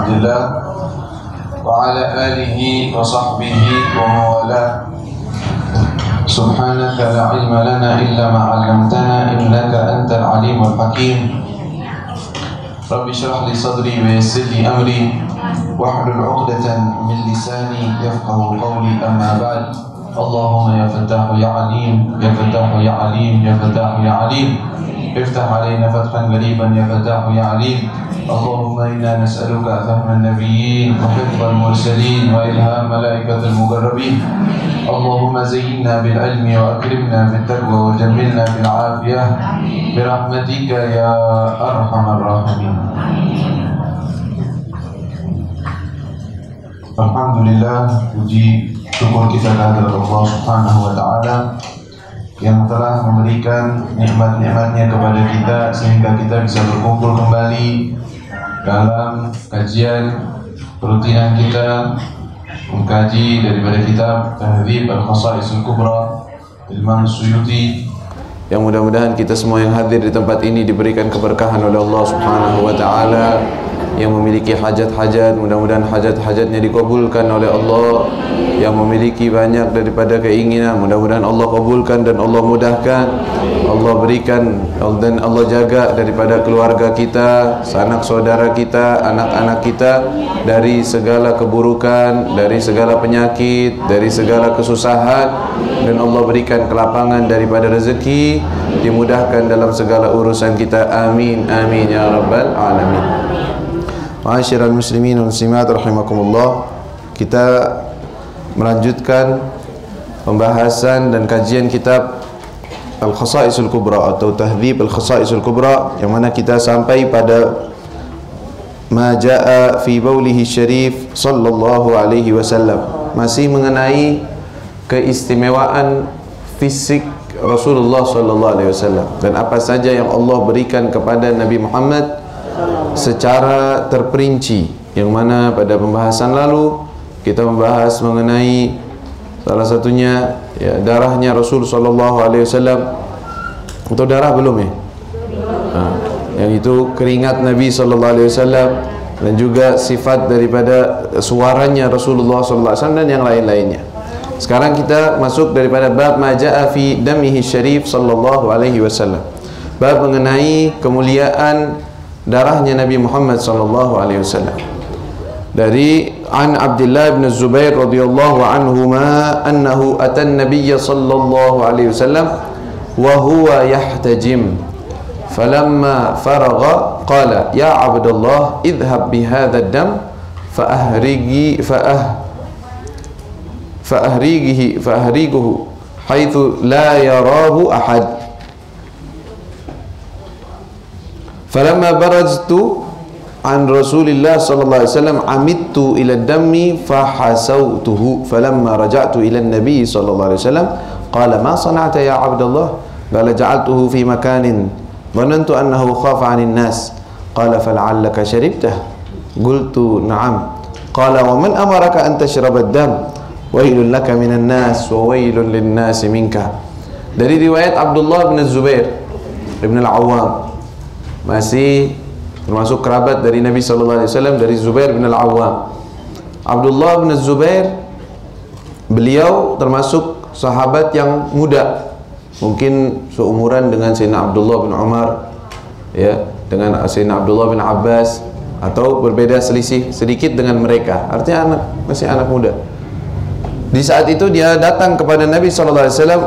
الله وعلى آله وصحبه ومن والاه. سبحانك لا علم لنا إلا ما علمتنا إنك أنت العليم الحكيم. رب اشرح لي صدري ويسر لي أمري واحلل عقدة من لساني يفقه قولي. أما بعد، اللهم يا فتاح يا عليم، يا فتاح يا عليم، يا فتاح يا عليم، افتح علينا فتحا قريبا يا فتاح يا عليم. اللهم إنا نسألك فهم النبيين وحفظ المرسلين وإلهام ملائكة المقربين. اللهم زينا بالعلم وأكرمنا بالتقوى وجملنا بالعافية برحمتك يا أرحم الراحمين. Alhamdulillah, puji syukur kita kehadirat Allah Subhanahu wa Ta'ala yang telah memberikan nikmat-nikmatnya kepada kita sehingga kita bisa berkumpul kembali dalam kajian rutinan kita mengkaji daripada kitab Tahdzib Al-Khasa'isul Kubra Imam Suyuti, yang mudah-mudahan kita semua yang hadir di tempat ini diberikan keberkahan oleh Allah Subhanahu wa Ta'ala. Yang memiliki hajat-hajat, mudah-mudahan hajat-hajatnya dikabulkan oleh Allah. Yang memiliki banyak daripada keinginan, mudah-mudahan Allah kabulkan dan Allah mudahkan. Allah berikan dan Allah jaga daripada keluarga kita, sanak saudara kita, anak-anak kita dari segala keburukan, dari segala penyakit, dari segala kesusahan, dan Allah berikan kelapangan daripada rezeki, dimudahkan dalam segala urusan kita. Amin amin ya rabbal alamin. Ma'asyiral muslimin wal muslimat rahimakumullah. Kita melanjutkan pembahasan dan kajian kitab Al-Khasa'isul Kubra atau Tahdzib Al-Khasa'isul Kubra, yang mana kita sampai pada ma jaa fi baulihi syarif sallallahu alaihi wasallam, masih mengenai keistimewaan fisik Rasulullah sallallahu alaihi wasallam dan apa saja yang Allah berikan kepada Nabi Muhammad secara terperinci, yang mana pada pembahasan lalu kita membahas mengenai salah satunya ya, darahnya Rasul sallallahu alaihi wasallam. Atau darah belum ya? Yang itu keringat Nabi sallallahu alaihi wasallam, dan juga sifat daripada suaranya Rasulullah sallallahu alaihi wasallam dan yang lain-lainnya. Sekarang kita masuk daripada bab ma jaa fi damihi syarif sallallahu alaihi wasallam. Bab mengenai kemuliaan darahnya Nabi Muhammad sallallahu alaihi wasallam. Dari an Abdullah bin Zubair radhiyallahu anhuma annahu atan nabiy sallallahu alaihi wasallam wa huwa yahtajim, falamma faragha qala ya Abdullah idhhab bi hadha ad-dam fa'ahriguhu haitsu la yarahu ahad. Falamma baraztu an Rasulillah sallallahu alaihi wasallam amittu ila ad-dammi fahasawtuhu, falamma raja'tu ila an-nabi sallallahu alaihi wasallam qala ma sana'ta ya Abdullah, qala ja'altuhu fi makanin dhanantu annahu khafa 'anil nas, qala fal'allaka sharibtah, qultu na'am, qala wa man amaraka an tashraba ad-dam, wailun laka minan nas wa wailun lin-nas minka. Dari riwayat Abdullah bin Zubair ibn al-Awwam, masih termasuk kerabat dari Nabi sallallahu alaihi wasallam, dari Zubair bin Al-Awwam. Abdullah bin Zubair, beliau termasuk sahabat yang muda, mungkin seumuran dengan Sayyidina Abdullah bin Umar ya, dengan Sayyidina Abdullah bin Abbas, atau berbeda selisih sedikit dengan mereka, artinya masih anak muda. Di saat itu dia datang kepada Nabi sallallahu alaihi wasallam,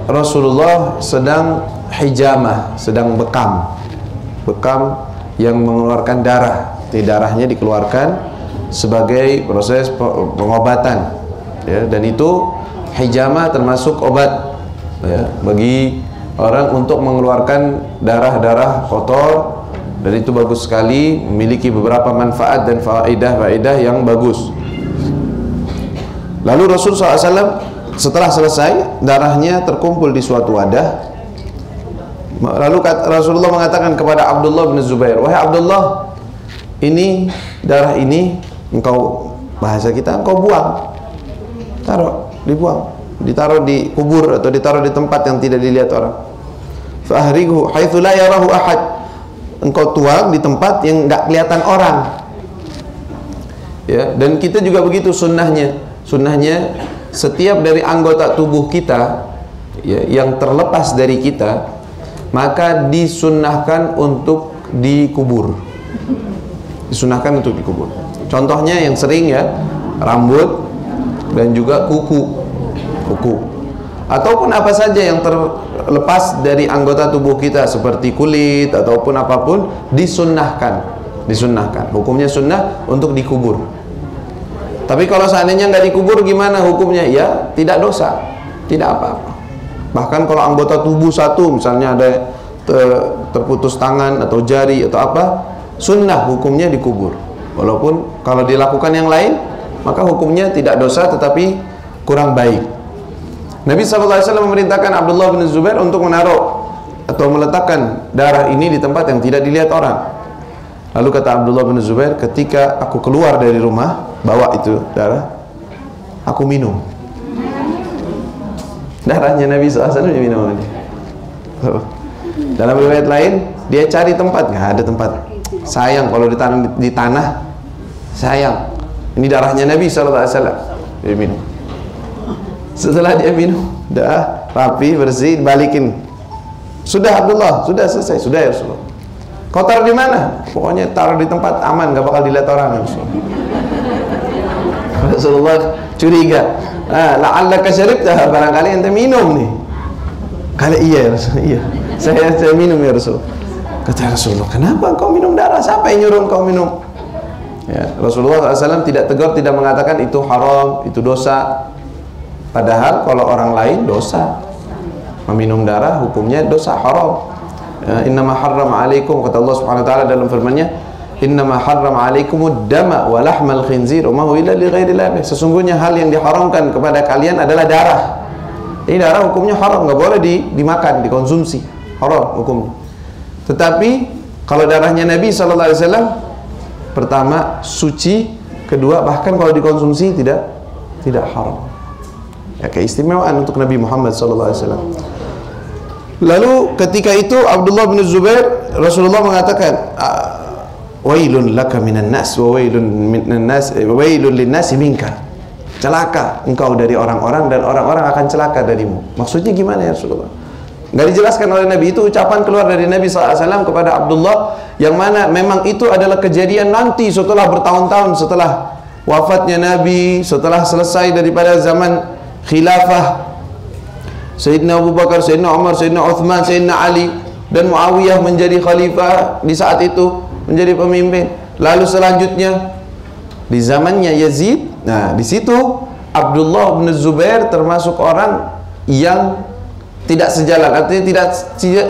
Rasulullah sedang hijamah, sedang bekam yang mengeluarkan darah. Darahnya dikeluarkan sebagai proses pengobatan ya, dan itu hijamah termasuk obat ya, bagi orang untuk mengeluarkan darah-darah kotor, dan itu bagus sekali, memiliki beberapa manfaat dan faedah yang bagus. Lalu Rasul SAW setelah selesai, darahnya terkumpul di suatu wadah. Lalu Rasulullah mengatakan kepada Abdullah bin Zubair, wahai Abdullah, ini darah ini engkau, bahasa kita, engkau buang, dibuang, ditaruh di kubur atau ditaruh di tempat yang tidak dilihat orang. Fa'ahrighu haitsu la yarahu ahad, engkau tuang di tempat yang enggak kelihatan orang. Ya, dan kita juga begitu sunnahnya. Sunnahnya setiap dari anggota tubuh kita ya, yang terlepas dari kita, maka disunnahkan untuk dikubur. Disunahkan untuk dikubur. Contohnya yang sering ya, rambut dan juga kuku. Ataupun apa saja yang terlepas dari anggota tubuh kita seperti kulit ataupun apapun, disunnahkan. Hukumnya sunnah untuk dikubur. Tapi kalau seandainya nggak dikubur gimana hukumnya? Ya tidak dosa, tidak apa-apa. Bahkan kalau anggota tubuh satu, misalnya ada terputus tangan atau jari atau apa, sunnah hukumnya dikubur. Walaupun kalau dilakukan yang lain, maka hukumnya tidak dosa tetapi kurang baik. Nabi SAW memerintahkan Abdullah bin Zubair untuk menaruh atau meletakkan darah ini di tempat yang tidak dilihat orang. Lalu kata Abdullah bin Zubair, ketika aku keluar dari rumah, bawa itu darah, aku minum. Darahnya Nabi SAW diminum. Dalam riwayat lain, dia cari tempat, nggak ada tempat. Sayang kalau ditanam di tanah, sayang. Ini darahnya Nabi SAW. Dia minum. Setelah dia minum, dah rapi, bersih, balikin. Sudah Abdullah, sudah selesai, sudah ya Rasulullah. Kau taruh di mana? Pokoknya taruh di tempat aman, gak bakal dilihat orang. Rasulullah curiga. La'allaka syaribtah, barangkali ente minum nih. Kali iya ya Rasul, iya. Saya minum ya Rasul. Kata Rasulullah, kenapa kau minum darah? Siapa yang nyuruh kau minum? Ya, Rasulullah SAW tidak tegur, tidak mengatakan itu haram, itu dosa. Padahal kalau orang lain dosa. Meminum darah hukumnya dosa, haram. Innama harrama alaikum, kata Allah Subhanahu wa taala dalam firman-Nya, innama harrama alaikumud dama wa lahmal khinzir wa ma huwa illa li ghairillah. Sesungguhnya hal yang diharamkan kepada kalian adalah darah. Ini darah hukumnya haram, nggak boleh dimakan, dikonsumsi. Haram hukumnya. Tetapi kalau darahnya Nabi sallallahu alaihi wasallam, pertama suci, kedua bahkan kalau dikonsumsi tidak haram. Ya, keistimewaan untuk Nabi Muhammad sallallahu alaihi wasallam. Lalu ketika itu Abdullah bin Zubair, Rasulullah mengatakan, wailun laka minan nas wa wailun linnasi minka. Celaka engkau dari orang-orang dan orang-orang akan celaka darimu. Maksudnya gimana ya Rasulullah? Nggak dijelaskan oleh Nabi. Itu ucapan keluar dari Nabi SAW kepada Abdullah, yang mana memang itu adalah kejadian nanti setelah bertahun-tahun setelah wafatnya Nabi, setelah selesai daripada zaman khilafah Sayyidina Abu Bakar, Sayyidina Umar, Sayyidina Uthman, Sayyidina Ali dan Muawiyah menjadi khalifah di saat itu, menjadi pemimpin. Lalu selanjutnya di zamannya Yazid. Nah, di situ Abdullah bin Zubair termasuk orang yang tidak sejalan, artinya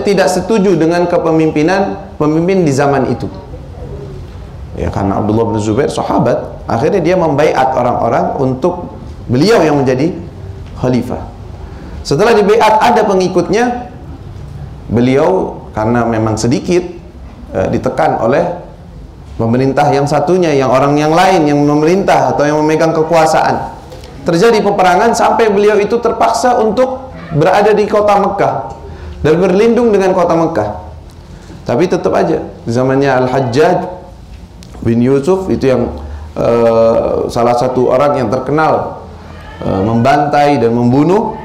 tidak setuju dengan kepemimpinan pemimpin di zaman itu. Ya, karena Abdullah bin Zubair sahabat, akhirnya dia membaiat orang-orang untuk beliau yang menjadi khalifah. Setelah dibaiat ada pengikutnya, beliau karena memang sedikit ditekan oleh pemerintah yang satunya, yang orang yang lain yang memerintah atau yang memegang kekuasaan. Terjadi peperangan sampai beliau itu terpaksa untuk berada di kota Mekah dan berlindung dengan kota Mekah. Tapi tetap aja di zamannya Al-Hajjaj bin Yusuf itu yang salah satu orang yang terkenal membantai dan membunuh,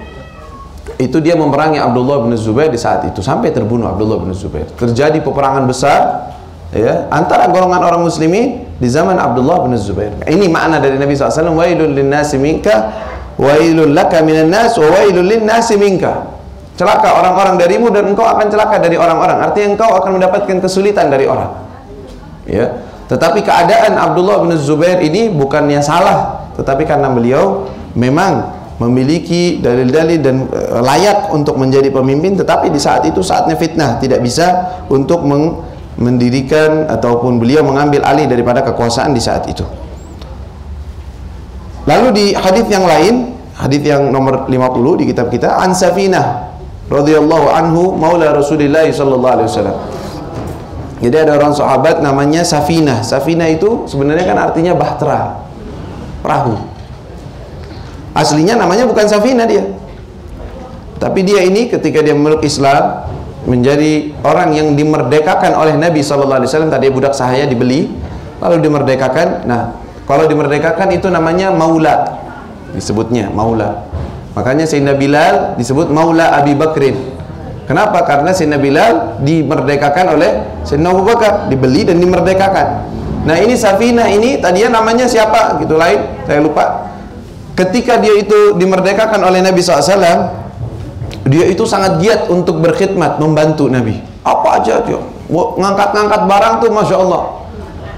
itu dia memerangi Abdullah bin Zubair di saat itu sampai terbunuh Abdullah bin Zubair. Terjadi peperangan besar ya antara golongan orang muslimin di zaman Abdullah bin Zubair. Ini makna dari Nabi SAW, wailul linnasi minka wailul laka minan nas wa wailul linnasi minka. Celaka orang-orang darimu dan engkau akan celaka dari orang-orang. Artinya engkau akan mendapatkan kesulitan dari orang. Ya. Tetapi keadaan Abdullah bin Zubair ini bukannya salah, tetapi karena beliau memang memiliki dalil-dalil dan layak untuk menjadi pemimpin, tetapi di saat itu saatnya fitnah, tidak bisa untuk mendirikan ataupun beliau mengambil alih daripada kekuasaan di saat itu. Lalu di hadis yang lain, hadis yang nomor 50 di kitab kita, an Safinah radhiyallahu anhu maula Rasulillah sallallahu alaihi wasallam. Jadi ada orang sahabat namanya Safinah. Safinah itu sebenarnya kan artinya bahtera, perahu. Aslinya namanya bukan Safinah dia. Tapi dia ini ketika dia memeluk Islam, menjadi orang yang dimerdekakan oleh Nabi SAW. Tadi budak sahaya dibeli, lalu dimerdekakan. Nah, Kalau dimerdekakan itu namanya maula, disebutnya maula. Makanya Sayyidina Bilal disebut maula Abi Bakrin. Kenapa? Karena Sayyidina Bilal dimerdekakan oleh Sayyidina Abu Bakar, dibeli dan dimerdekakan. Nah ini Safinah ini tadinya namanya siapa gitu lain, saya lupa. Ketika dia itu dimerdekakan oleh Nabi SAW, dia itu sangat giat untuk berkhidmat, membantu Nabi. Apa aja dia ngangkat-ngangkat barang tuh, Masya Allah.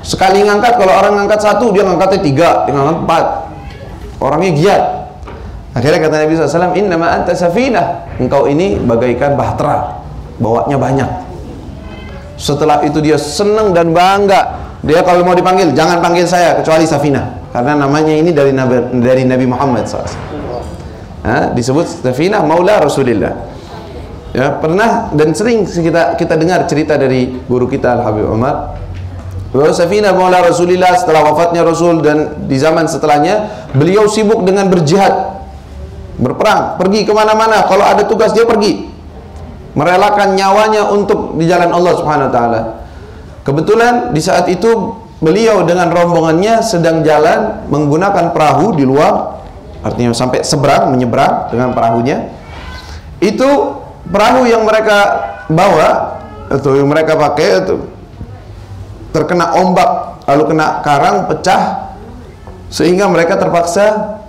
Sekali ngangkat, kalau orang ngangkat satu, dia ngangkatnya 3, dia ngangkat 4. Orangnya giat. Akhirnya kata Nabi SAW, innama anta safinah, engkau ini bagaikan bahtera, bawanya banyak. Setelah itu dia senang dan bangga. Dia kalau mau dipanggil, jangan panggil saya kecuali Safinah, karena namanya ini dari Nabi Muhammad SAW. Disebut Safinah maula Rasulillah. Ya, pernah dan sering kita dengar cerita dari guru kita Al-Habib Umar bahwa Safinah maula Rasulillah setelah wafatnya Rasul dan di zaman setelahnya, beliau sibuk dengan berjihad, berperang, pergi kemana-mana. Kalau ada tugas dia pergi, merelakan nyawanya untuk di jalan Allah Subhanahu Wa Taala. Kebetulan di saat itu beliau dengan rombongannya sedang jalan menggunakan perahu di luar, artinya sampai seberang, menyeberang dengan perahunya. Itu perahu yang mereka bawa atau yang mereka pakai itu terkena ombak, lalu kena karang, pecah, sehingga mereka terpaksa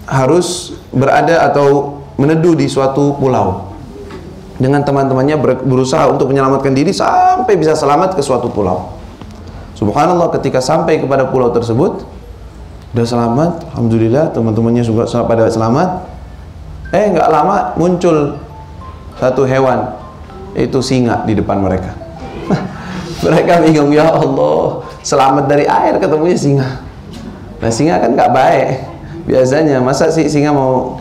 harus berada atau meneduh di suatu pulau. Dengan teman-temannya berusaha untuk menyelamatkan diri sampai bisa selamat ke suatu pulau. Subhanallah, ketika sampai kepada pulau tersebut, udah selamat, alhamdulillah, teman-temannya juga pada selamat. Nggak lama muncul satu hewan, yaitu singa di depan mereka. Mereka bingung, ya Allah, selamat dari air ketemunya singa. Nah singa kan nggak baik biasanya, masa sih singa mau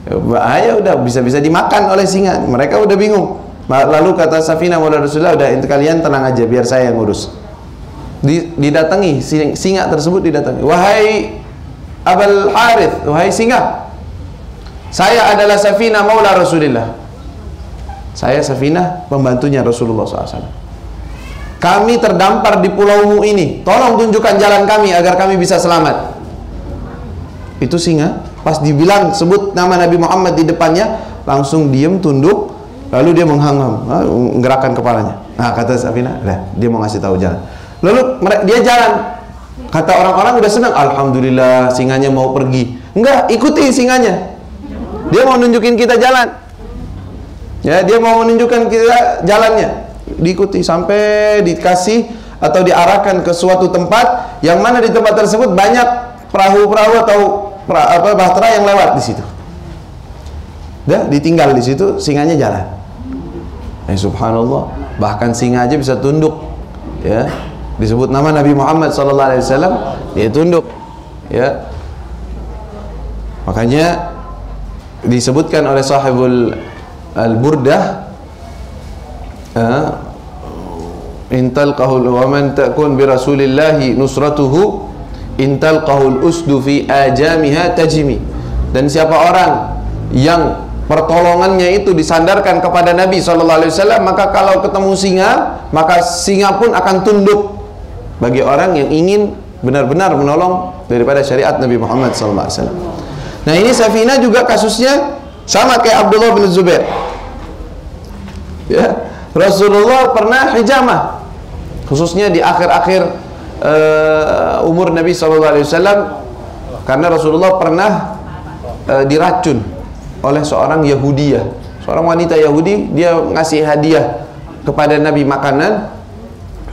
bahaya, udah bisa-bisa dimakan oleh singa. Mereka udah bingung. Lalu kata Safinah maula Rasulullah, udah kalian tenang aja, biar saya yang ngurus. Didatangi singa tersebut, didatangi, wahai Abul Harith, wahai singa, saya adalah Safinah maula Rasulullah, saya Safinah pembantunya Rasulullah SAW. Kami terdampar di pulaumu ini, tolong tunjukkan jalan kami agar kami bisa selamat. Itu singa pas dibilang sebut nama Nabi Muhammad di depannya, langsung diem, tunduk, lalu dia menghangam, menggerakkan kepalanya. Nah kata Safinah, dia mau ngasih tahu jalan. Lalu dia jalan. Kata orang-orang udah senang, alhamdulillah singanya mau pergi. Enggak, ikuti singanya. Dia mau nunjukin kita jalan. Ya, dia mau menunjukkan kita jalannya. Diikuti sampai dikasih atau diarahkan ke suatu tempat yang mana di tempat tersebut banyak perahu-perahu atau bahtera yang lewat di situ. Dah ditinggal di situ, singanya jalan. Subhanallah, bahkan singa aja bisa tunduk. Ya, disebut nama Nabi Muhammad SAW, dia tunduk. Ya, makanya disebutkan oleh sahibul Al-Burdah, intal qahul wa man takun bi rasulillahi nusratuhu intal qahul usdu fi ajamiha tajimi. Dan siapa orang yang pertolongannya itu disandarkan kepada Nabi SAW, maka kalau ketemu singa, maka singa pun akan tunduk bagi orang yang ingin benar-benar menolong daripada syariat Nabi Muhammad SAW. Nah ini Safinah juga kasusnya sama kayak Abdullah bin Zubair. Ya, Rasulullah pernah hijamah, khususnya di akhir-akhir umur Nabi SAW, karena Rasulullah pernah diracun oleh seorang Yahudiyah, seorang wanita Yahudi. Dia ngasih hadiah kepada Nabi makanan,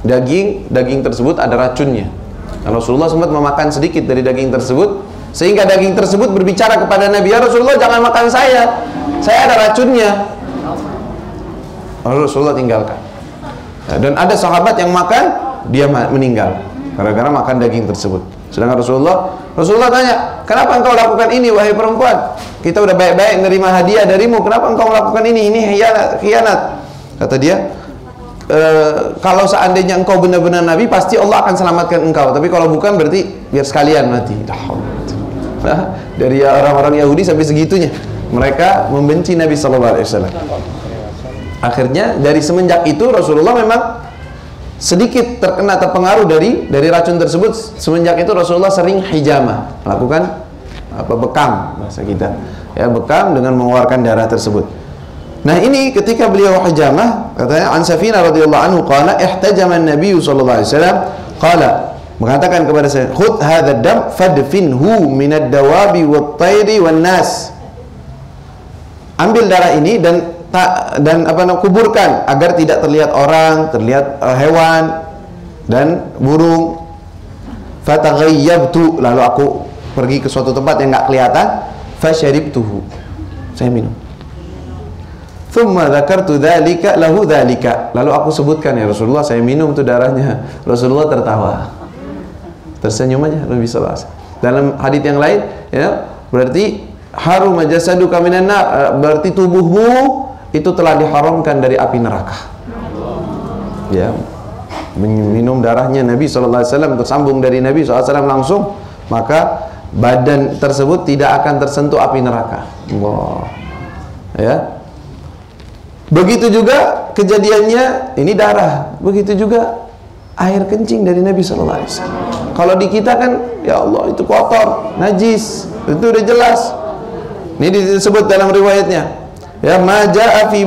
daging tersebut ada racunnya. Dan Rasulullah sempat memakan sedikit dari daging tersebut, sehingga daging tersebut berbicara kepada Nabi, ya Rasulullah jangan makan saya ada racunnya. Lalu Rasulullah tinggalkan. Dan ada sahabat yang makan, dia meninggal gara-gara makan daging tersebut. Sedangkan Rasulullah tanya, kenapa engkau lakukan ini wahai perempuan? Kita udah baik-baik menerima hadiah darimu, kenapa engkau melakukan ini? Ini khianat. Kata dia, kalau seandainya engkau benar-benar Nabi, pasti Allah akan selamatkan engkau. Tapi kalau bukan, berarti biar sekalian mati. Nah, dari orang-orang Yahudi sampai segitunya mereka membenci Nabi SAW. Akhirnya dari semenjak itu Rasulullah memang sedikit terpengaruh dari racun tersebut. Semenjak itu Rasulullah sering hijamah, melakukan bekam bahasa kita, ya, bekam dengan mengeluarkan darah tersebut. Nah, ini ketika beliau hijamah, katanya an Safina radhiyallahu anhu qala ihtajama an-nabiy sallallahu alaihi wasallam, qala, mengatakan kepada saya, khudh hadzal dam fadfinhu minad dawabi wat tayri wan nas. Ambil darah ini dan kuburkan agar tidak terlihat orang, terlihat hewan dan burung. Fataghayyabtu, lalu aku pergi ke suatu tempat yang enggak kelihatan, fasyaribtuhu, saya minum. Thumma dzakartu dzalika lahu dzalika, lalu aku sebutkan, ya Rasulullah, saya minum itu darahnya. Rasulullah tertawa, tersenyum aja Nabi sallallahu alaihi wasallam. Dalam hadis yang lain, ya, berarti harum jasaduka minan nar, berarti tubuhmu itu telah diharamkan dari api neraka. Ya, minum darahnya Nabi sallallahu alaihi wasallam, tersambung dari Nabi sallallahu alaihi wasallam langsung, maka badan tersebut tidak akan tersentuh api neraka. Allah. Ya. Begitu juga kejadiannya, ini darah. Begitu juga air kencing dari Nabi sallallahu alaihi wasallam. Kalau di kita kan, ya Allah, itu kotor, najis, itu udah jelas. Ini disebut dalam riwayatnya, ya, ma jaa fi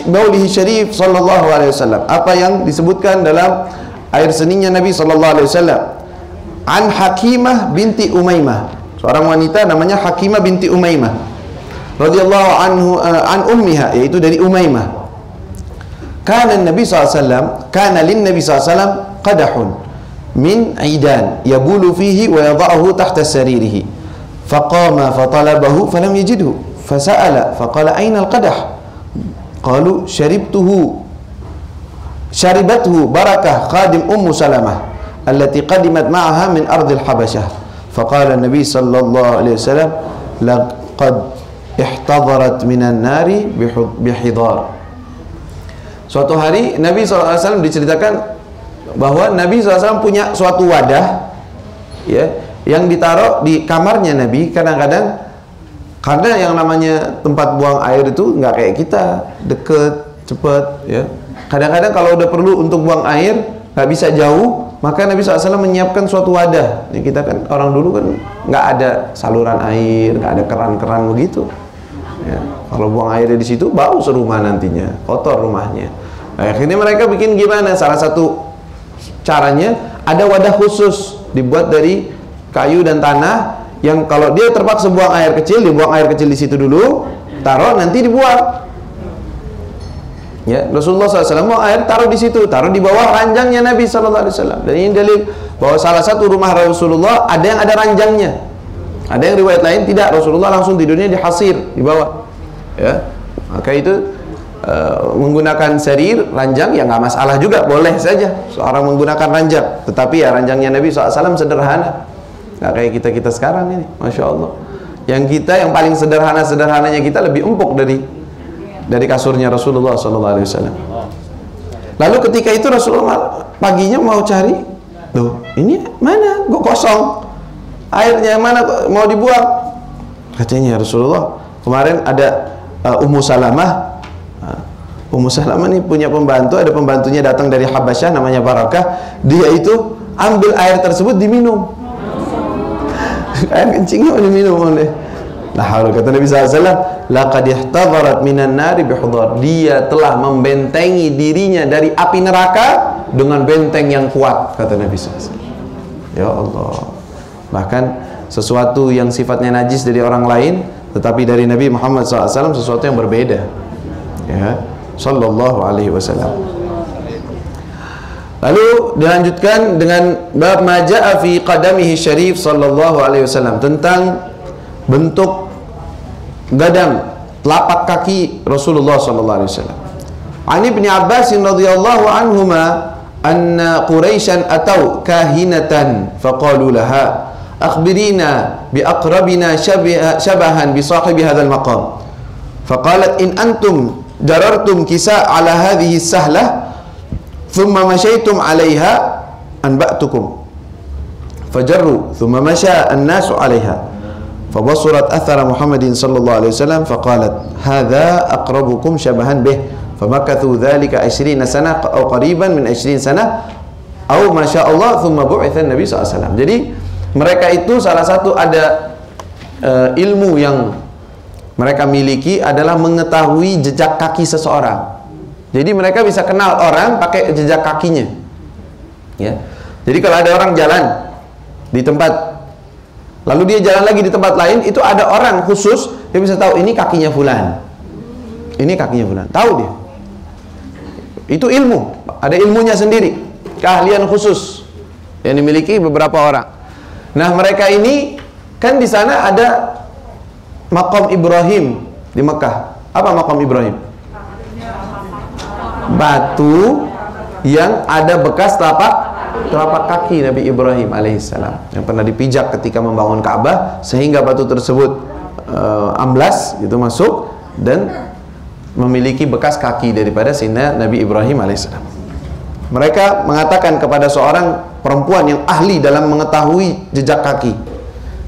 baulihi syarif sallallahu alaihi wasallam, apa yang disebutkan dalam air seninya Nabi sallallahu alaihi wasallam. An Hakimah binti Umaymah, seorang wanita namanya Hakimah binti Umaymah radhiyallahu anhu an ummiha, yaitu dari Umaymah. Kana Nabi sallallahu alaihi wasallam, kana lin Nabi sallallahu alaihi wasallam qadahun min aidan yabulu fihi wa yadhahu tahta saririhi. Faqama fatalabahu falam yajidhu. Fasa'ala faqala aina al-qadah? Qalu syaribtuhu syaribathu Barakah khadim Ummu Salamah allati qadimat ma'aha min ardil Habasyah. Faqala Nabi sallallahu alaihi wasallam laqad ihtadharat minan nari bihidhar. Suatu hari Nabi sallallahu alaihi wasallam diceritakan bahwa Nabi sallallahu alaihi wasallam punya suatu wadah, ya, yang ditaruh di kamarnya Nabi. Kadang-kadang, karena yang namanya tempat buang air itu nggak kayak kita deket, cepet, ya. Kadang-kadang kalau udah perlu untuk buang air nggak bisa jauh, maka Nabi SAW menyiapkan suatu wadah. Ya, kita kan orang dulu kan nggak ada saluran air, nggak ada keran-keran begitu. Ya, kalau buang airnya di situ bau serumah nantinya, kotor rumahnya. Nah, akhirnya mereka bikin gimana? Salah satu caranya ada wadah khusus dibuat dari kayu dan tanah, yang kalau dia terpaksa buang air kecil, dibuang air kecil di situ dulu, taruh, nanti dibuang. Ya, Rasulullah SAW buang air, taruh di situ, taruh di bawah ranjangnya Nabi SAW. Dan ini dalil bahwa salah satu rumah Rasulullah ada yang ada ranjangnya. Ada yang riwayat lain tidak, Rasulullah langsung tidurnya di hasir, di bawah. Ya, maka itu menggunakan serir, ranjang, ya nggak masalah juga, boleh saja seorang menggunakan ranjang. Tetapi ya ranjangnya Nabi SAW sederhana. Nggak kayak kita sekarang ini, Masya Allah. Yang kita yang paling sederhananya kita lebih empuk dari kasurnya Rasulullah SAW. Lalu ketika itu Rasulullah paginya mau cari, loh ini mana? Kok kosong? Airnya mana? Mau dibuang? Katanya Rasulullah, kemarin ada Ummu Salamah. Ummu Salamah ini punya pembantu, ada pembantunya datang dari Habasyah namanya Barakah. Dia itu ambil air tersebut diminum. Air kencingnya diminum oleh. Nah, kata Nabi SAW, laqad ihtadharat minan nari bihudhar. Dia telah membentengi dirinya dari api neraka dengan benteng yang kuat, kata Nabi SAW. Ya Allah. Bahkan sesuatu yang sifatnya najis dari orang lain, tetapi dari Nabi Muhammad SAW sesuatu yang berbeda. Ya, sallallahu alaihi wasallam. Lalu dilanjutkan dengan bab maja'a fi qadamihi syarif sallallahu alaihi wasallam, tentang bentuk gadam telapak kaki Rasulullah sallallahu alaihi wasallam. Ani Ibnu Abbas radhiyallahu anhuma anna Quraisyan atau kahinatan faqalu laha akhbirina bi aqrabina shabahan bi sahibi hadzal maqam. Faqalat in antum jarartum kisa ala hadhihi sahlah thumma masyaitum 'alaiha anba'tukum fajarru thumma masya an-nasu 'alaiha fabasurat athara Muhammadin sallallahu alaihi wasallam faqalat hadza aqrabukum syabahan bih Famakathu dzalika 20 sanah atau qariban min 20 sanah atau masyaallah thumma bu'itha Nabi SAW. Jadi mereka itu salah satu ada ilmu yang mereka miliki adalah mengetahui jejak kaki seseorang. Jadi mereka bisa kenal orang pakai jejak kakinya. Ya. Jadi kalau ada orang jalan di tempat, lalu dia jalan lagi di tempat lain, itu ada orang khusus dia bisa tahu ini kakinya fulan. Ini kakinya fulan. Tahu dia. Itu ilmu, ada ilmunya sendiri, keahlian khusus yang dimiliki beberapa orang. Nah, mereka ini kan di sana ada Maqam Ibrahim di Mekah. Apa Maqam Ibrahim? Batu yang ada bekas telapak kaki Nabi Ibrahim alaihissalam yang pernah dipijak ketika membangun Ka'bah, sehingga batu tersebut amblas itu masuk dan memiliki bekas kaki daripada Sayyidina Nabi Ibrahim alaihissalam. Mereka mengatakan kepada seorang perempuan yang ahli dalam mengetahui jejak kaki,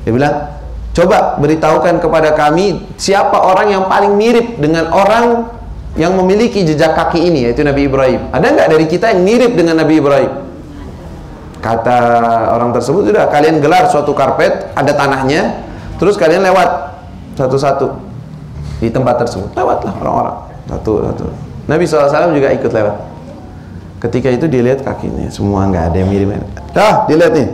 dia bilang, coba beritahukan kepada kami siapa orang yang paling mirip dengan orang yang memiliki jejak kaki ini, yaitu Nabi Ibrahim. Ada nggak dari kita yang mirip dengan Nabi Ibrahim? Kata orang tersebut, sudah kalian gelar suatu karpet, ada tanahnya, terus kalian lewat satu-satu di tempat tersebut. Lewatlah orang-orang satu-satu. Nabi SAW juga ikut lewat. Ketika itu dilihat kakinya, semua nggak ada yang mirip. Dilihat nih,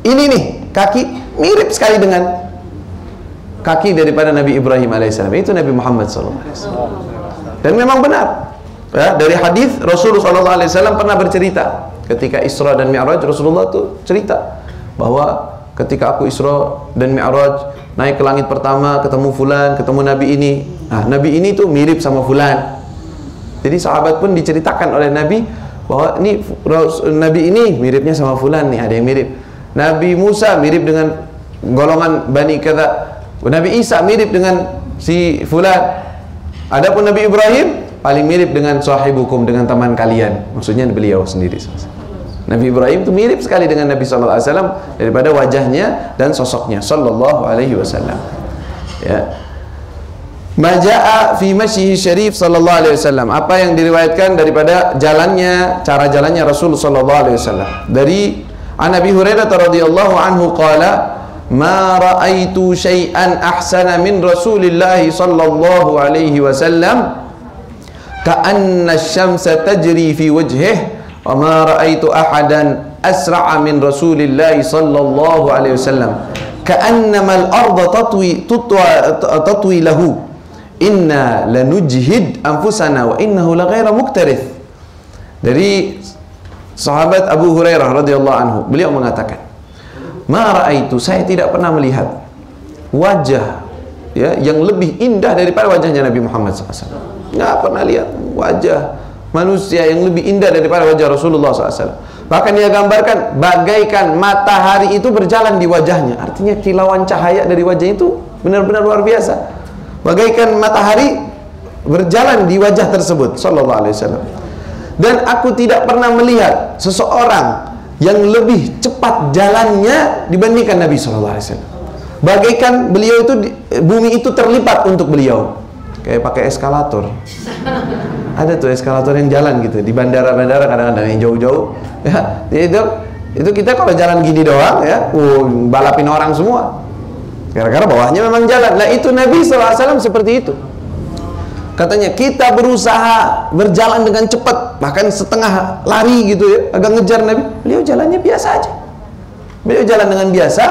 ini nih kaki mirip sekali dengan kaki daripada Nabi Ibrahim alaihissalam. Itu Nabi Muhammad SAW. Dan memang benar, ya, dari hadis Rasulullah SAW pernah bercerita ketika Isra dan Mi'raj. Rasulullah tuh cerita bahwa ketika aku Isra dan Mi'raj, naik ke langit pertama, ketemu fulan, ketemu Nabi ini. Nah, Nabi ini tuh mirip sama fulan. Jadi sahabat pun diceritakan oleh Nabi bahwa ini Nabi ini miripnya sama fulan nih, ada yang mirip. Nabi Musa mirip dengan golongan Bani kata. Nabi Isa mirip dengan si fulan. Adapun Nabi Ibrahim paling mirip dengan sahibukum, dengan teman kalian. Maksudnya beliau sendiri. Nabi Ibrahim itu mirip sekali dengan Nabi SAW daripada wajahnya dan sosoknya sallallahu alaihi wasallam. Ya. Maja'a fi masyihi syarif sallallahu alaihi wasallam. Apa yang diriwayatkan daripada jalannya, cara jalannya Rasul sallallahu alaihi wasallam. Dari Nabi Hurairah radhiyallahu anhu qala, ma ra'aitu syai'an ahsana min Rasulillah sallallahu alaihi wasallam ka'anna asy-syamsa tajri fi wajhihi wa ma ra'aitu ahadan asra'a min Rasulillah sallallahu alaihi wasallam ka'annama al-ardha tatwi lahu inna lanujhid anfusana wa innahu laghaira muktarith. Dari sahabat Abu Hurairah radhiyallahu anhu, beliau mengatakan, ma ra'aitu, saya tidak pernah melihat wajah, ya, yang lebih indah daripada wajahnya Nabi Muhammad SAW. Nggak pernah lihat wajah manusia yang lebih indah daripada wajah Rasulullah SAW. Bahkan dia gambarkan bagaikan matahari itu berjalan di wajahnya. Artinya kilauan cahaya dari wajah itu benar-benar luar biasa. Bagaikan matahari berjalan di wajah tersebut sallallahu alaihi wasallam. Dan aku tidak pernah melihat seseorang yang lebih cepat jalannya dibandingkan Nabi SAW. Bagaikan beliau itu, bumi itu terlipat untuk beliau, kayak pakai eskalator. Ada tuh eskalator yang jalan gitu di bandara-bandara, kadang-kadang yang jauh-jauh. Ya, itu kita kalau jalan gini doang, ya, balapin orang semua. Gara-gara bawahnya memang jalan. Nah, itu Nabi SAW seperti itu. Katanya kita berusaha berjalan dengan cepat, bahkan setengah lari gitu ya, agak ngejar Nabi. Beliau jalannya biasa aja. Beliau jalan dengan biasa,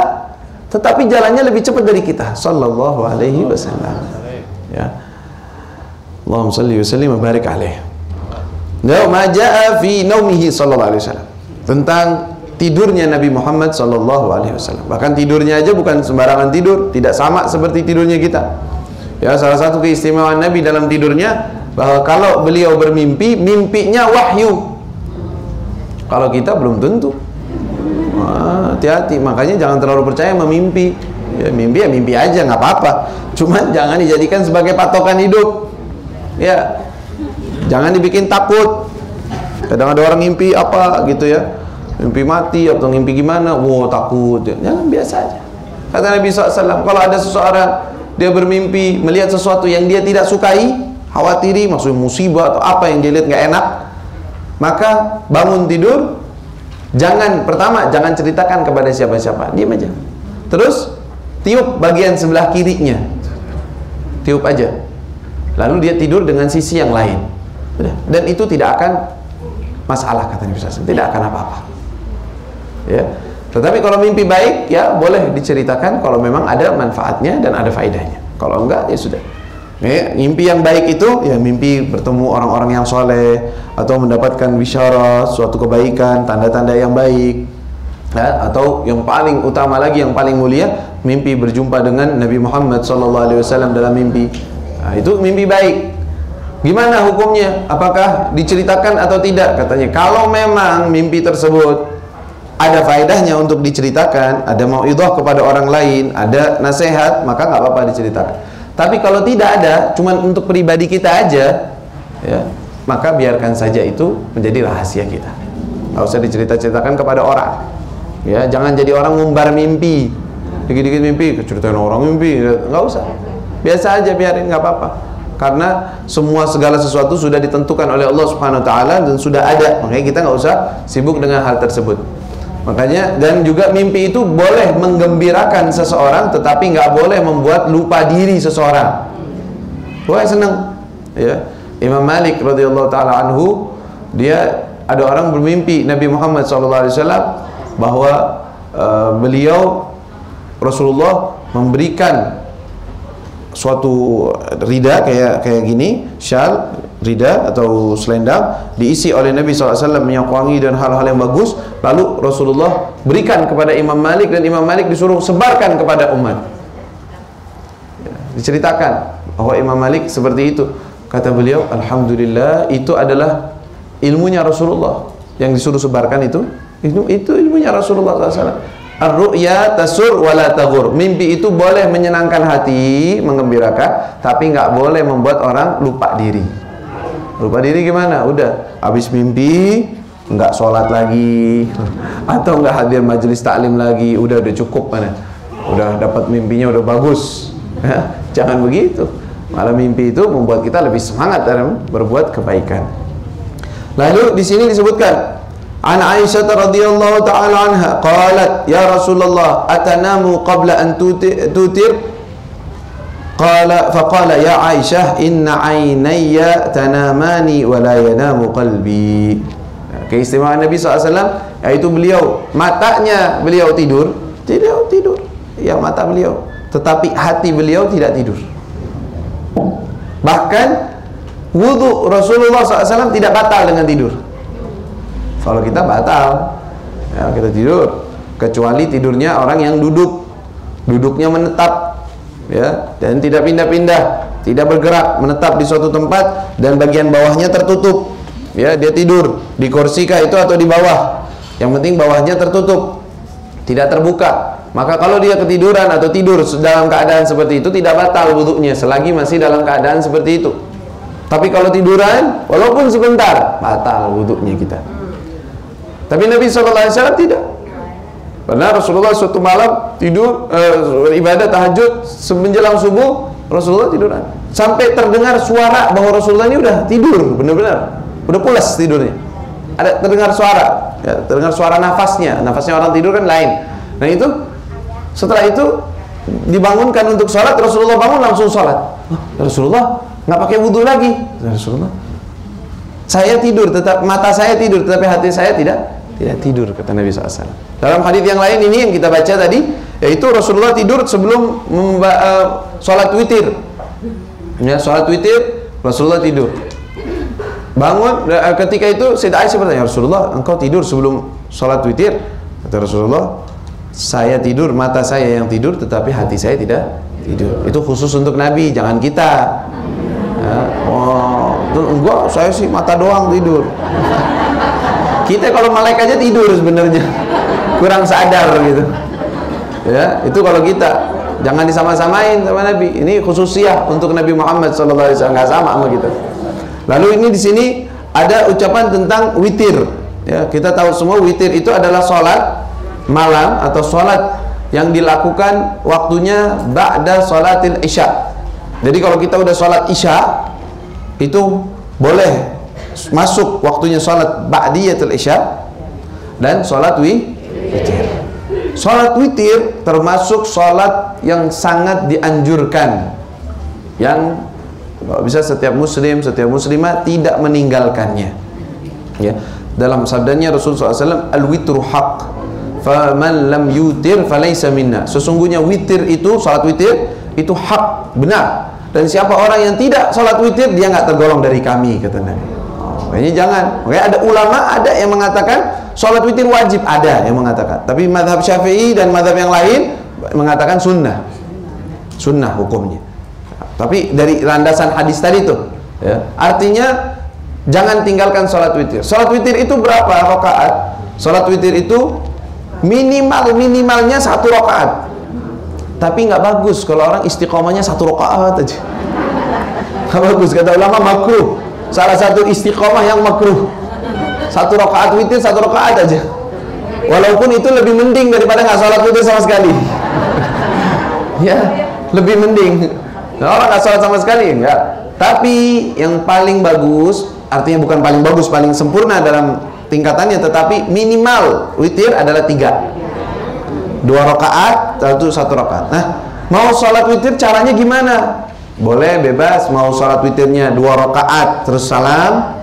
tetapi jalannya lebih cepat dari kita sallallahu alaihi wasallam. Ya. Allahumma shalli wa sallim wa barik alaihi. Ya, ma jaa fi naumihi sallallahu alaihi wasallam. Tentang tidurnya Nabi Muhammad sallallahu alaihi wasallam. Bahkan tidurnya aja bukan sembarangan tidur, tidak sama seperti tidurnya kita. Ya, salah satu keistimewaan Nabi dalam tidurnya bahwa kalau beliau bermimpi, mimpinya wahyu. Kalau kita belum tentu. Hati-hati, makanya jangan terlalu percaya memimpi. Ya, mimpi ya mimpi aja, nggak apa-apa. Cuman jangan dijadikan sebagai patokan hidup. Ya, jangan dibikin takut. Kadang ada orang mimpi apa gitu ya, mimpi mati atau mimpi gimana, takut. Jangan, biasa aja. Kata Nabi SAW, kalau ada seseorang dia bermimpi melihat sesuatu yang dia tidak sukai, khawatiri, maksudnya musibah atau apa yang dia lihat nggak enak, maka bangun tidur, pertama jangan ceritakan kepada siapa-siapa, diam aja. Terus tiup bagian sebelah kirinya, tiup aja, lalu dia tidur dengan sisi yang lain. Dan itu tidak akan masalah, kata Nabi SAW, tidak akan apa-apa. Ya. Tetapi kalau mimpi baik, ya boleh diceritakan kalau memang ada manfaatnya dan ada faedahnya. Kalau enggak, ya sudah. Mimpi yang baik itu, ya mimpi bertemu orang-orang yang soleh, atau mendapatkan bisyarah, suatu kebaikan, tanda-tanda yang baik, ya, atau yang paling utama lagi, yang paling mulia, mimpi berjumpa dengan Nabi Muhammad SAW dalam mimpi. Nah, itu mimpi baik. Gimana hukumnya? Apakah diceritakan atau tidak? Katanya, kalau memang mimpi tersebut ada faedahnya untuk diceritakan, ada mauidhah kepada orang lain, ada nasihat, maka nggak apa-apa diceritakan. Tapi kalau tidak ada, cuman untuk pribadi kita aja, ya, maka biarkan saja itu menjadi rahasia kita. Nggak usah diceritakan kepada orang. Ya, jangan jadi orang ngumbar mimpi, dikit-dikit mimpi, ceritain orang mimpi, nggak usah. Biasa aja, biarin, nggak apa-apa. Karena segala sesuatu sudah ditentukan oleh Allah Subhanahu Wa Taala dan sudah ada, makanya kita nggak usah sibuk dengan hal tersebut. Makanya, dan juga mimpi itu boleh menggembirakan seseorang, tetapi nggak boleh membuat lupa diri seseorang. Boleh senang, ya. Imam Malik radhiyallahu taala anhu, dia ada orang bermimpi Nabi Muhammad SAW bahwa beliau Rasulullah memberikan suatu rida kayak gini, syal, rida atau selendang diisi oleh Nabi SAW minyak wangi dan hal-hal yang bagus, lalu Rasulullah berikan kepada Imam Malik dan Imam Malik disuruh sebarkan kepada umat. Ya, diceritakan bahwa Imam Malik seperti itu. Kata beliau, alhamdulillah, itu adalah ilmunya Rasulullah yang disuruh sebarkan itu ilmunya Rasulullah SAW. Ar-ru'ya tasur wala taghur. Mimpi itu boleh menyenangkan hati, menggembirakan, tapi nggak boleh membuat orang lupa diri. Lupa diri gimana? Udah habis mimpi nggak sholat lagi, atau nggak hadir majelis taklim lagi, udah cukup mana? Udah dapat mimpinya udah bagus. Jangan begitu. Malah mimpi itu membuat kita lebih semangat dalam berbuat kebaikan. Lalu di sini disebutkan An Aisyah radhiyallahu taala anha qalat ya Rasulullah atanamu qabla an tutir faqala ya Aisyah inna aynayya tanamani wa la yanamu qalbi. Keistimewaan Nabi SAW yaitu matanya beliau tidur ya, mata beliau, tetapi hati beliau tidak tidur. Bahkan wudu Rasulullah SAW tidak batal dengan tidur. Kalau kita batal, ya, kita tidur, kecuali tidurnya orang yang duduknya menetap, ya, dan tidak pindah-pindah, tidak bergerak, menetap di suatu tempat dan bagian bawahnya tertutup, ya, dia tidur di kursi kah itu atau di bawah, yang penting bawahnya tertutup, tidak terbuka. Maka kalau dia ketiduran atau tidur dalam keadaan seperti itu, tidak batal wudunya selagi masih dalam keadaan seperti itu. Tapi kalau tiduran, walaupun sebentar, batal wudunya kita. Tapi Nabi SAW tidak. Karena Rasulullah suatu malam tidur, ibadah tahajud, menjelang subuh Rasulullah tiduran. Sampai terdengar suara bahwa Rasulullah ini udah tidur, benar-benar, udah pulas tidurnya. Ada terdengar suara, ya, terdengar suara nafasnya orang tidur kan lain. Nah itu, setelah itu dibangunkan untuk sholat, Rasulullah bangun langsung sholat. Rasulullah nggak pakai wudhu lagi. Rasulullah, saya tidur, mata saya tidur, tetapi hati saya tidak tidur, kata Nabi SAW. Dalam hadis yang lain ini yang kita baca tadi, yaitu Rasulullah tidur sebelum sholat witir. Ya, sholat witir Rasulullah tidur. Bangun ketika itu Sayyidah Aisyah bertanya, Rasulullah, engkau tidur sebelum sholat witir? Kata Rasulullah, saya tidur, mata saya yang tidur, tetapi hati saya tidak tidur. Itu khusus untuk Nabi, jangan kita. Ya, enggak, saya sih mata doang tidur. Kita kalau melek aja tidur sebenarnya, kurang sadar gitu. Ya, itu kalau kita, jangan disama-samain sama Nabi. Ini khususiyah untuk Nabi Muhammad SAW, nggak sama kita. Lalu ini di sini ada ucapan tentang witir. Ya, kita tahu semua witir itu adalah sholat malam atau sholat yang dilakukan waktunya ba'da sholatil isya. Jadi kalau kita udah sholat isya, itu boleh masuk waktunya sholat ba'diyatul isya dan sholat witir. Sholat witir termasuk sholat yang sangat dianjurkan, yang kalau bisa setiap muslim, setiap muslimah tidak meninggalkannya, ya. Dalam sabdanya Rasulullah SAW, al-witru haq, faman lam yutir falaysa minna. Sesungguhnya witir itu, salat witir itu hak, benar. Dan siapa orang yang tidak salat witir, dia nggak tergolong dari kami, kata Nabi. Ini jangan. Makanya ada ulama, ada yang mengatakan salat witir wajib, ada yang mengatakan. Tapi mazhab Syafi'i dan mazhab yang lain mengatakan sunnah, sunnah hukumnya. Tapi dari landasan hadis tadi tuh, ya, artinya jangan tinggalkan sholat witir. Sholat witir itu berapa rakaat? Sholat witir itu minimalnya 1 rakaat. Tapi nggak bagus kalau orang istiqomahnya 1 rakaat aja. Nggak bagus, kata ulama, makruh. Salah satu istiqomah yang makruh, 1 rakaat witir, 1 rakaat aja. Walaupun itu lebih mending daripada nggak sholat witir sama sekali. Ya, lebih mending. Orang nggak sholat sama sekali, enggak. Tapi yang paling bagus, artinya bukan paling bagus, paling sempurna dalam tingkatannya, tetapi minimal witir adalah 3, 2 rakaat, 1 rakaat. Nah, mau sholat witir caranya gimana? Boleh bebas, mau sholat witirnya 2 rakaat terus salam,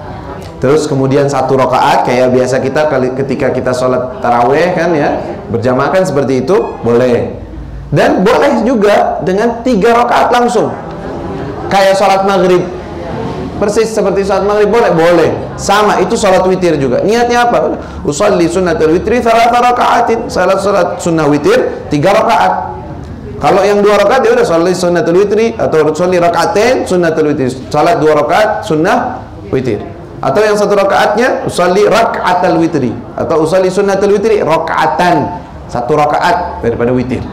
terus kemudian 1 rakaat kayak biasa kita ketika kita sholat taraweh kan ya, berjamaah kan seperti itu, boleh. Dan boleh juga dengan 3 rakaat langsung, kayak sholat maghrib, persis seperti sholat maghrib, boleh. Sama, itu sholat witir juga. Niatnya apa? Usolli sunnatul witri 3 rakaatin. Salat sunnah witir 3 rakaat. Kalau yang 2 rakaat ya udah sholli sunnatul witri, atau sholli rakaatain sunnatul witri. Salat 2 rakaat sunnah witir. Atau yang 1 rakaatnya usolli rakaatal witri, atau usolli sunnatul witri rakaatan, 1 rakaat daripada witir.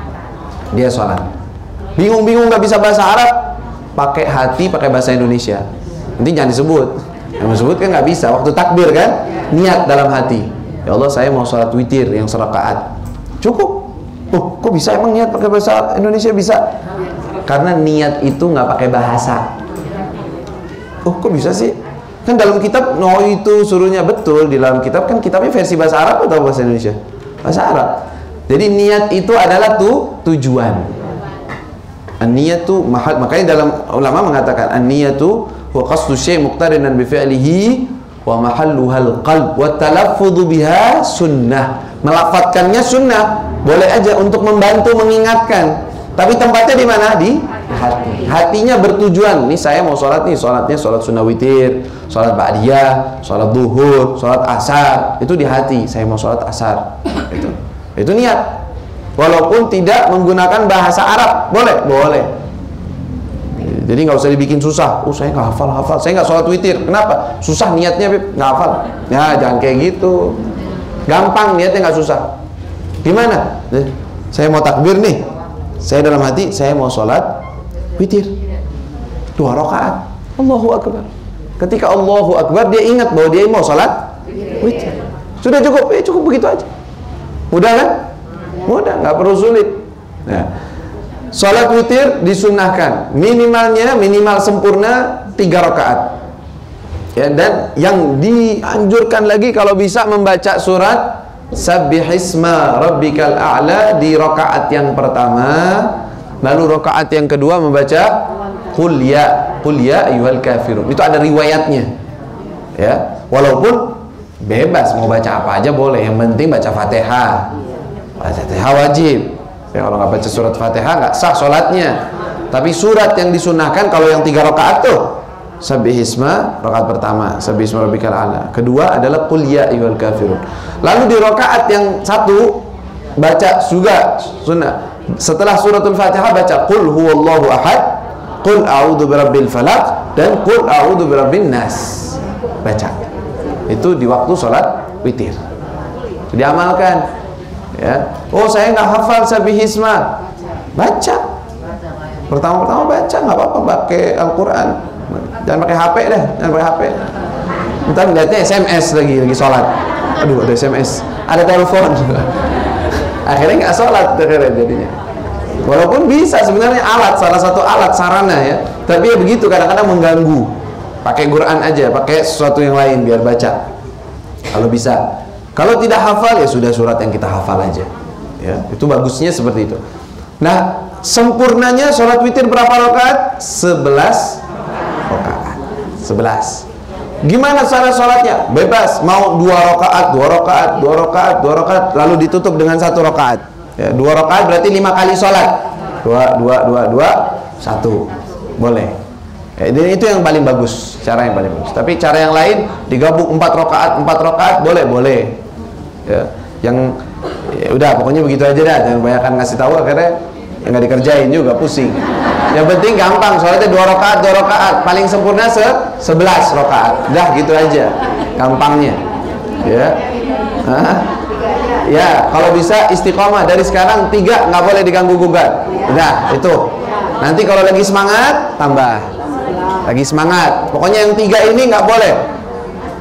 Dia sholat. Bingung nggak bisa bahasa Arab, pakai hati, pakai bahasa Indonesia. Nanti jangan disebut. Yang disebut kan nggak bisa. Waktu takbir kan, niat dalam hati. Ya Allah, saya mau sholat witir yang 1 rakaat. Cukup. Oh, kok bisa emang niat pakai bahasa Indonesia bisa? Karena niat itu nggak pakai bahasa. Oh, kok bisa sih? Kan dalam kitab, no itu suruhnya betul. Di dalam kitab kan kitabnya versi bahasa Arab atau bahasa Indonesia? Bahasa Arab. Jadi niat itu adalah tujuan. An-niyatu mahal, makanya dalam ulama mengatakan an-niyatu wa qasdu syai' muqtarinan bi fi'lihi wa mahalluhal qalb wa talaffudhu biha sunnah. Melafadzkannya sunnah, boleh aja untuk membantu mengingatkan. Tapi tempatnya di mana? Di hati. Hatinya bertujuan. Nih saya mau sholat nih, sholatnya sholat sunnah witir, sholat ba'diyah, sholat duhur, sholat asar. Itu di hati. Saya mau sholat asar. Itu niat. Walaupun tidak menggunakan bahasa Arab, boleh. Jadi nggak usah dibikin susah. Oh, saya nggak hafal. Saya nggak sholat witir. Kenapa? Susah niatnya, nggak hafal. Ya, jangan kayak gitu. Gampang niatnya, nggak susah. Gimana? Saya mau takbir nih. Saya dalam hati, saya mau sholat witir 2 rakaat. Allahu Akbar. Ketika Allahu Akbar, dia ingat bahwa dia mau sholat witir. Sudah cukup, cukup begitu aja. Mudah kan? Mudah, nggak perlu sulit. Nah, sholat witir disunnahkan minimal sempurna 3 rakaat. Ya, dan yang dianjurkan lagi kalau bisa membaca surat Sabbihisma rabbikal a'la di rakaat yang pertama, lalu rakaat yang kedua membaca Qul ya ayyuhal kafirun. Itu ada riwayatnya. Ya, walaupun bebas mau baca apa aja boleh, yang penting baca Fatihah. Fatihah wajib. Ya, kalau nggak baca surat Fatihah nggak sah sholatnya. Tapi surat yang disunahkan kalau yang 3 rakaat tuh Sabbihisma rakaat pertama, Sabbihisma rabbikal a'la. Kedua adalah Qul ya ayyuhal kafirun. Lalu di rakaat yang 1 baca juga sunnah. Setelah suratul Fatihah baca Qul huwallahu ahad, Qul a'udzu birabbil falaq, dan Qul a'udzu birabbin nas. Baca. Itu di waktu sholat witir. Diamalkan. Ya. Oh, saya nggak hafal Sabbihisma. Baca. Pertama-tama baca, nggak apa-apa, pakai Al-Quran. Jangan pakai HP deh, jangan pakai HP. Ntar ngeliatnya SMS lagi sholat. Aduh, ada SMS, ada telepon. Akhirnya nggak sholat jadinya. Walaupun bisa sebenarnya salah satu alat sarana ya. Tapi ya begitu, kadang-kadang mengganggu. pakai Quran aja, pakai sesuatu yang lain biar baca kalau bisa. Kalau tidak hafal ya sudah surat yang kita hafal aja ya, itu bagusnya seperti itu. Nah, sempurnanya sholat witir berapa rakaat? 11 rakaat. 11. Gimana cara sholatnya? Bebas, mau 2 rakaat, 2 rakaat, 2 rakaat, 2 rakaat, lalu ditutup dengan 1 rakaat ya, 2 rakaat berarti 5 kali sholat, 2, 2, 2, 2, 1 boleh ya, itu yang paling bagus, cara yang paling bagus. Tapi cara yang lain digabung 4 rakaat, 4 rakaat boleh ya. Yang ya udah pokoknya begitu aja dah, jangan kebanyakan ngasih tahu akhirnya yang nggak dikerjain juga, pusing. Yang penting gampang, sholatnya 2 rakaat, 2 rakaat, paling sempurna 11 rakaat, dah gitu aja gampangnya ya. Ya kalau bisa istiqomah dari sekarang 3, nggak boleh diganggu gugat. Udah itu, nanti kalau lagi semangat tambah lagi semangat, pokoknya yang 3 ini nggak boleh.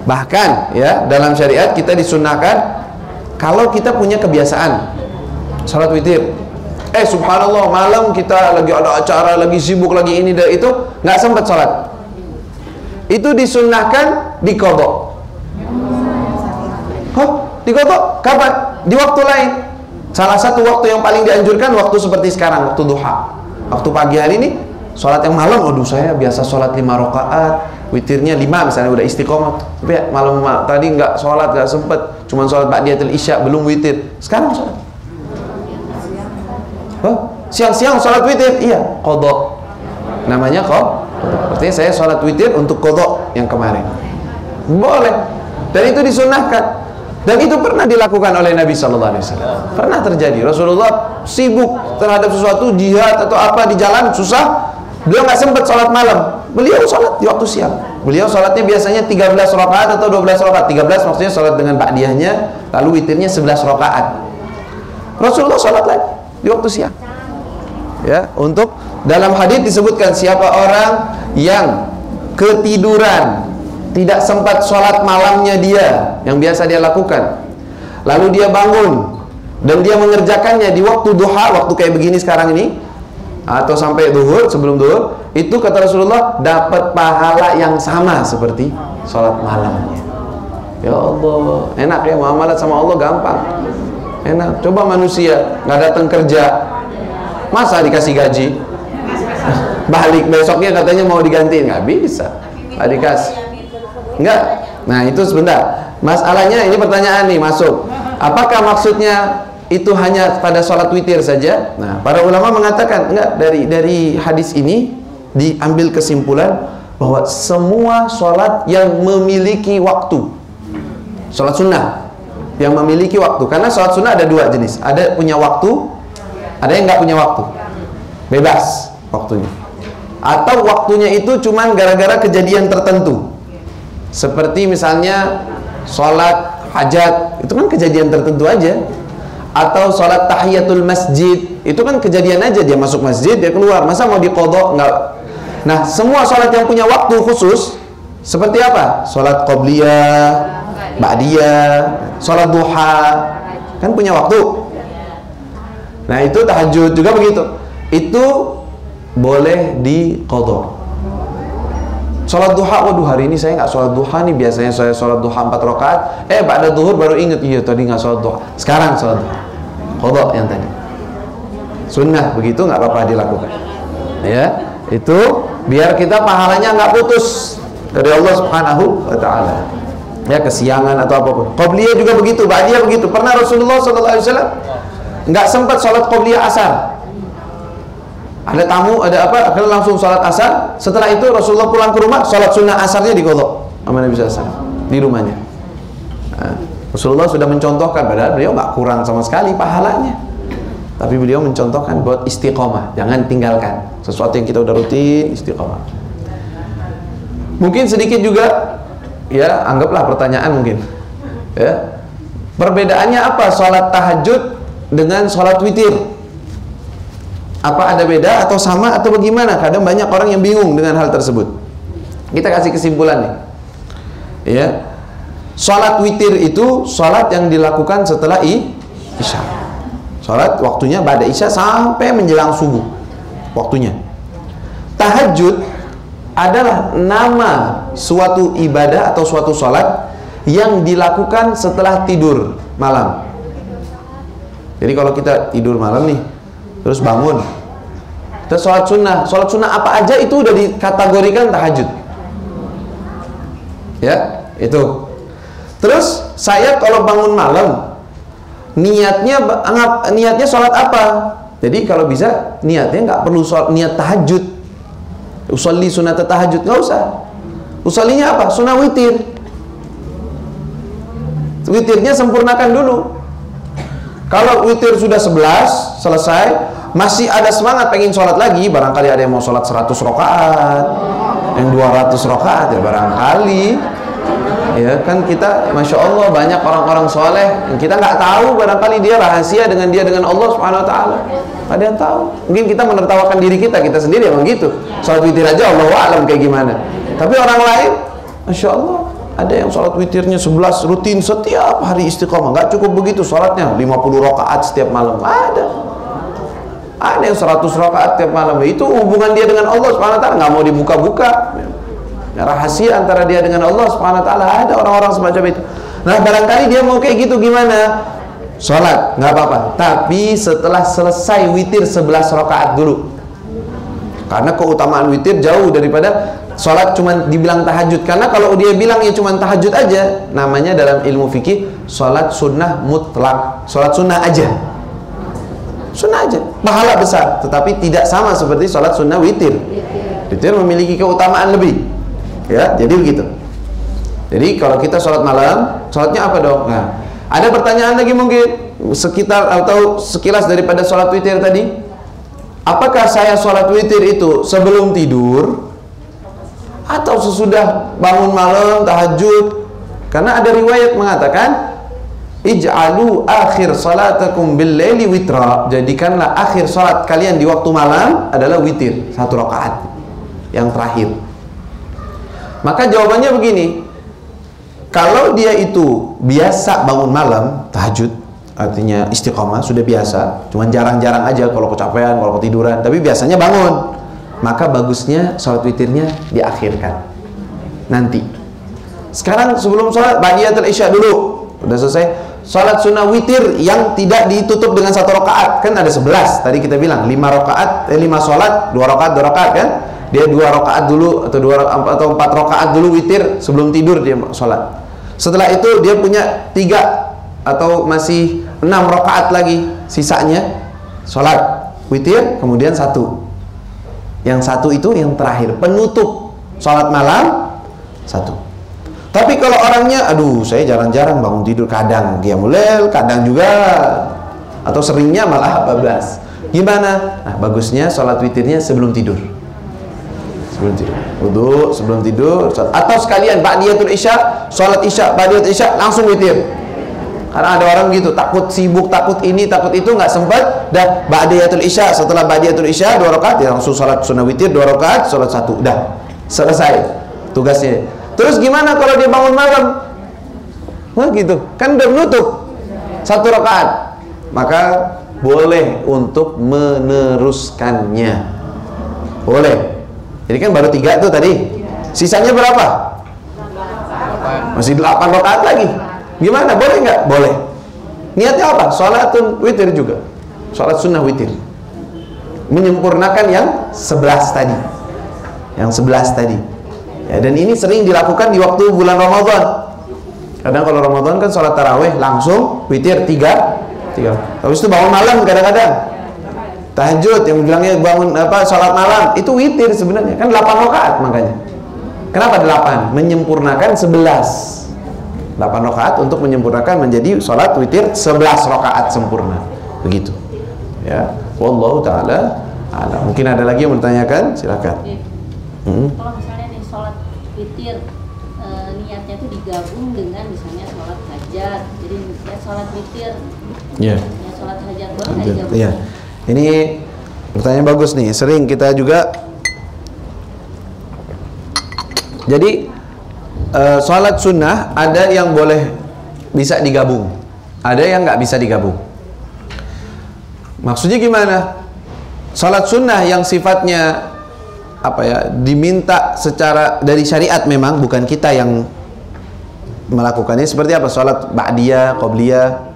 Bahkan ya dalam syariat kita disunahkan kalau kita punya kebiasaan sholat witir, subhanallah malam kita lagi ada acara, lagi sibuk, lagi ini dan itu, nggak sempat sholat, itu disunnahkan diqadha. Diqadha kapan? Di waktu lain. Salah satu waktu yang paling dianjurkan waktu seperti sekarang, waktu duha. Waktu pagi hari ini sholat yang malam, waduh saya biasa sholat 5 rakaat, witirnya 5 misalnya, udah istiqomah, tapi malam tadi nggak sholat, nggak sempet, cuma sholat ba'diyatul isya, belum witir, sekarang sholat. Siang-siang sholat witir, iya, qadha, namanya qadha. Artinya saya sholat witir untuk qadha yang kemarin, boleh, dan itu disunnahkan, dan itu pernah dilakukan oleh Nabi SAW. Pernah terjadi, Rasulullah sibuk terhadap sesuatu, jihad atau apa di jalan susah, beliau nggak sempat sholat malam, beliau sholat di waktu siang. Beliau sholatnya biasanya 13 rakaat atau 12 rakaat. 13 maksudnya sholat dengan ba'diyahnya, lalu witirnya 11 rakaat. Rasulullah sholat lagi di waktu siang ya. Untuk dalam hadis disebutkan, siapa orang yang ketiduran, tidak sempat sholat malamnya dia yang biasa dia lakukan, lalu dia bangun dan dia mengerjakannya di waktu duha, waktu kayak begini sekarang ini, atau sampai duhur, sebelum duhur, itu kata Rasulullah dapat pahala yang sama seperti sholat malamnya. Ya Allah, enak ya muamalat sama Allah, gampang, enak. Coba manusia nggak datang kerja, masa dikasih gaji, balik besoknya katanya mau digantiin, nggak bisa, nggak dikasih, nggak. Nah itu sebentar, masalahnya ini pertanyaan nih masuk, apakah maksudnya itu hanya pada sholat witir saja? Nah, para ulama mengatakan enggak, dari hadis ini diambil kesimpulan bahwa semua sholat yang memiliki waktu, sholat sunnah yang memiliki waktu, karena sholat sunnah ada 2 jenis, ada punya waktu, ada yang nggak punya waktu, bebas waktunya, atau waktunya itu cuman gara-gara kejadian tertentu, seperti misalnya sholat hajat, itu kan kejadian tertentu aja. Atau sholat tahiyatul masjid, itu kan kejadian aja, dia masuk masjid, dia keluar, masa mau diqadha? Enggak. Nah, semua sholat yang punya waktu khusus, seperti apa? Sholat qobliyah, ba'diyah, sholat duha, kan punya waktu. Nah, itu tahajud juga begitu, itu boleh diqadha. Sholat duha, waduh hari ini saya nggak sholat duha nih, biasanya saya sholat duha 4 rakaat, ba'da duhur baru inget, iya tadi nggak sholat duha, sekarang sholat duha, qadha yang tadi, sunnah begitu, nggak apa-apa dilakukan ya, itu biar kita pahalanya nggak putus dari Allah Subhanahu wa ta'ala ya, kesiangan atau apapun. Qobliyah juga begitu, ba'diyah begitu. Pernah Rasulullah SAW nggak sempat sholat qobliyah asar, ada tamu, ada apa, akhirnya langsung sholat asar. Setelah itu Rasulullah pulang ke rumah, sholat sunnah asarnya diqadha sama Nabi SAW di rumahnya. Nah, Rasulullah sudah mencontohkan, padahal beliau nggak kurang sama sekali pahalanya, tapi beliau mencontohkan buat istiqomah, jangan tinggalkan sesuatu yang kita udah rutin, istiqomah. Mungkin sedikit juga ya, anggaplah pertanyaan mungkin ya, perbedaannya apa sholat tahajud dengan sholat witir? Apa ada beda atau sama atau bagaimana? Kadang banyak orang yang bingung dengan hal tersebut. Kita kasih kesimpulan nih ya, sholat witir itu sholat yang dilakukan setelah isya, sholat waktunya ba'da isya sampai menjelang subuh waktunya. Tahajud adalah nama suatu ibadah atau suatu sholat yang dilakukan setelah tidur malam. Jadi kalau kita tidur malam nih, terus bangun, kita sholat sunnah apa aja itu udah dikategorikan tahajud. Ya, itu. Terus saya kalau bangun malam, niatnya sholat apa? Jadi kalau bisa niatnya nggak perlu niat tahajud. Usolli sunat tahajud, nggak usah. Usollinya apa? Sunnah witir. Witirnya sempurnakan dulu. Kalau witir sudah 11 selesai, masih ada semangat pengen sholat lagi, barangkali ada yang mau sholat 100 rakaat, yang 200 rakaat, ya barangkali. Ya kan, kita Masya Allah banyak orang-orang soleh yang kita nggak tahu, barangkali dia rahasia dengan Allah Subhanahu Wa Taala. Ada yang tahu. Mungkin kita menertawakan diri kita sendiri emang gitu. Sholat witir aja Allah alam kayak gimana. Tapi orang lain, Masya Allah, ada yang sholat witirnya 11 rutin setiap hari istiqomah. Nggak cukup begitu sholatnya 50 rakaat setiap malam. Ada yang 100 rakaat setiap malam. Itu hubungan dia dengan Allah Subhanahu Wa Taala, nggak mau dibuka-buka. Rahasia antara dia dengan Allah Subhanahu Wa Taala. Ada orang-orang semacam itu. Nah, barangkali dia mau kayak gitu, gimana? Sholat, nggak apa-apa, tapi setelah selesai witir 11 rakaat dulu. Karena keutamaan witir jauh daripada sholat cuma dibilang tahajud. Karena kalau dia bilangnya cuma tahajud aja, namanya dalam ilmu fikih sholat sunnah mutlak. Sholat sunnah aja, sunnah aja, pahala besar, tetapi tidak sama seperti sholat sunnah witir. Witir memiliki keutamaan lebih. Ya, jadi begitu. Jadi kalau kita sholat malam, sholatnya apa dong? Nah, ada pertanyaan lagi mungkin sekitar atau sekilas daripada sholat witir tadi. Apakah saya sholat witir itu sebelum tidur atau sesudah bangun malam tahajud? Karena ada riwayat mengatakan ij'alu akhir salatakum bil-laili witra. Jadikanlah akhir salat kalian di waktu malam adalah witir, 1 rakaat yang terakhir. Maka jawabannya begini, kalau dia itu biasa bangun malam tahajud, artinya istiqomah, sudah biasa, cuman jarang-jarang aja kalau kecapean, kalau ketiduran, tapi biasanya bangun, maka bagusnya sholat witirnya diakhirkan nanti. Sekarang sebelum sholat ba'diyatul isya dulu, udah selesai sholat sunnah witir yang tidak ditutup dengan 1 rakaat, kan ada 11 tadi kita bilang, 5 sholat 2 rakaat 2 rakaat kan. Dia 2 rakaat dulu atau 4 rakaat dulu witir sebelum tidur dia sholat. Setelah itu dia punya 3 atau masih 6 rakaat lagi sisanya sholat witir, kemudian 1. Yang 1 itu yang terakhir, penutup sholat malam 1. Tapi kalau orangnya, aduh saya jarang-jarang bangun tidur, kadang qiyamul lail, kadang juga, atau seringnya malah 14. Gimana? Nah, bagusnya sholat witirnya sebelum tidur. Sebelum tidur, wudu sebelum tidur, atau sekalian ba'diyatul isya, sholat isya, ba'diyatul isya langsung witir. Karena ada orang gitu, takut sibuk, takut ini, takut itu, nggak sempat. Dah ba'diyatul isya, setelah ba'diyatul isya 2 rakaat ya langsung sholat sunnah witir 2 rakaat, sholat 1, udah selesai tugasnya. Terus gimana kalau dia bangun malam? Wah gitu, kan udah menutup 1 rakaat, maka boleh untuk meneruskannya, boleh. Jadi kan baru 3 tuh tadi. Sisanya berapa? 8. Masih 8 rakaat lagi. Gimana? Boleh nggak? Boleh. Niatnya apa? Sholatun witir juga. Sholat sunnah witir. Menyempurnakan yang 11 tadi. Yang 11 tadi. Ya, dan ini sering dilakukan di waktu bulan Ramadan. Kadang kalau Ramadan kan sholat tarawih langsung witir 3. Habis itu bangun malam kadang-kadang. Tahajud yang bilangnya bangun sholat malam itu witir sebenarnya kan 8 rakaat. Makanya kenapa 8? Menyempurnakan 11. 8 rakaat untuk menyempurnakan menjadi sholat witir 11 rakaat sempurna, begitu ya. Wallahu ta'ala a'lam. Mungkin ada lagi yang bertanyakan, silakan. Kalau misalnya nih sholat witir niatnya itu digabung dengan misalnya sholat hajat, jadi misalnya sholat witir ya sholat hajat boleh digabung. Iya. Ini pertanyaan bagus nih, sering kita juga. Jadi sholat sunnah ada yang boleh bisa digabung, ada yang nggak bisa digabung. Maksudnya gimana? Sholat sunnah yang sifatnya apa ya, diminta secara dari syariat, memang bukan kita yang melakukannya. Seperti apa? Salat ba'diyah, qabliyah,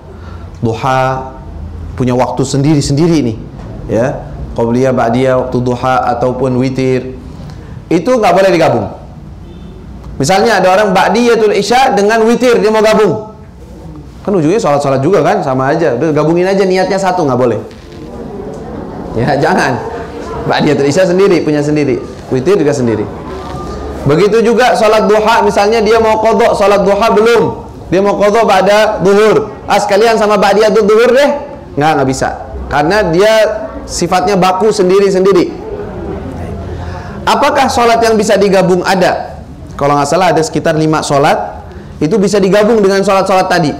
duha, punya waktu sendiri-sendiri nih, ya. Qabliyah, ba'diyah, waktu duha ataupun witir, itu nggak boleh digabung. Misalnya ada orang ba'diyatul isya dengan witir, dia mau gabung, kan ujungnya sholat-sholat juga kan, sama aja. Udah gabungin aja, niatnya satu, nggak boleh. Ya jangan. Ba'diyatul isya sendiri, punya sendiri, witir juga sendiri. Begitu juga sholat duha, misalnya dia mau qadha sholat duha belum, dia mau qadha ba'da duhur, sekalian sama ba'diyatul duhur deh, nggak bisa, karena dia sifatnya baku sendiri-sendiri. Apakah sholat yang bisa digabung? Ada, kalau nggak salah ada sekitar 5 sholat itu bisa digabung dengan sholat-sholat tadi.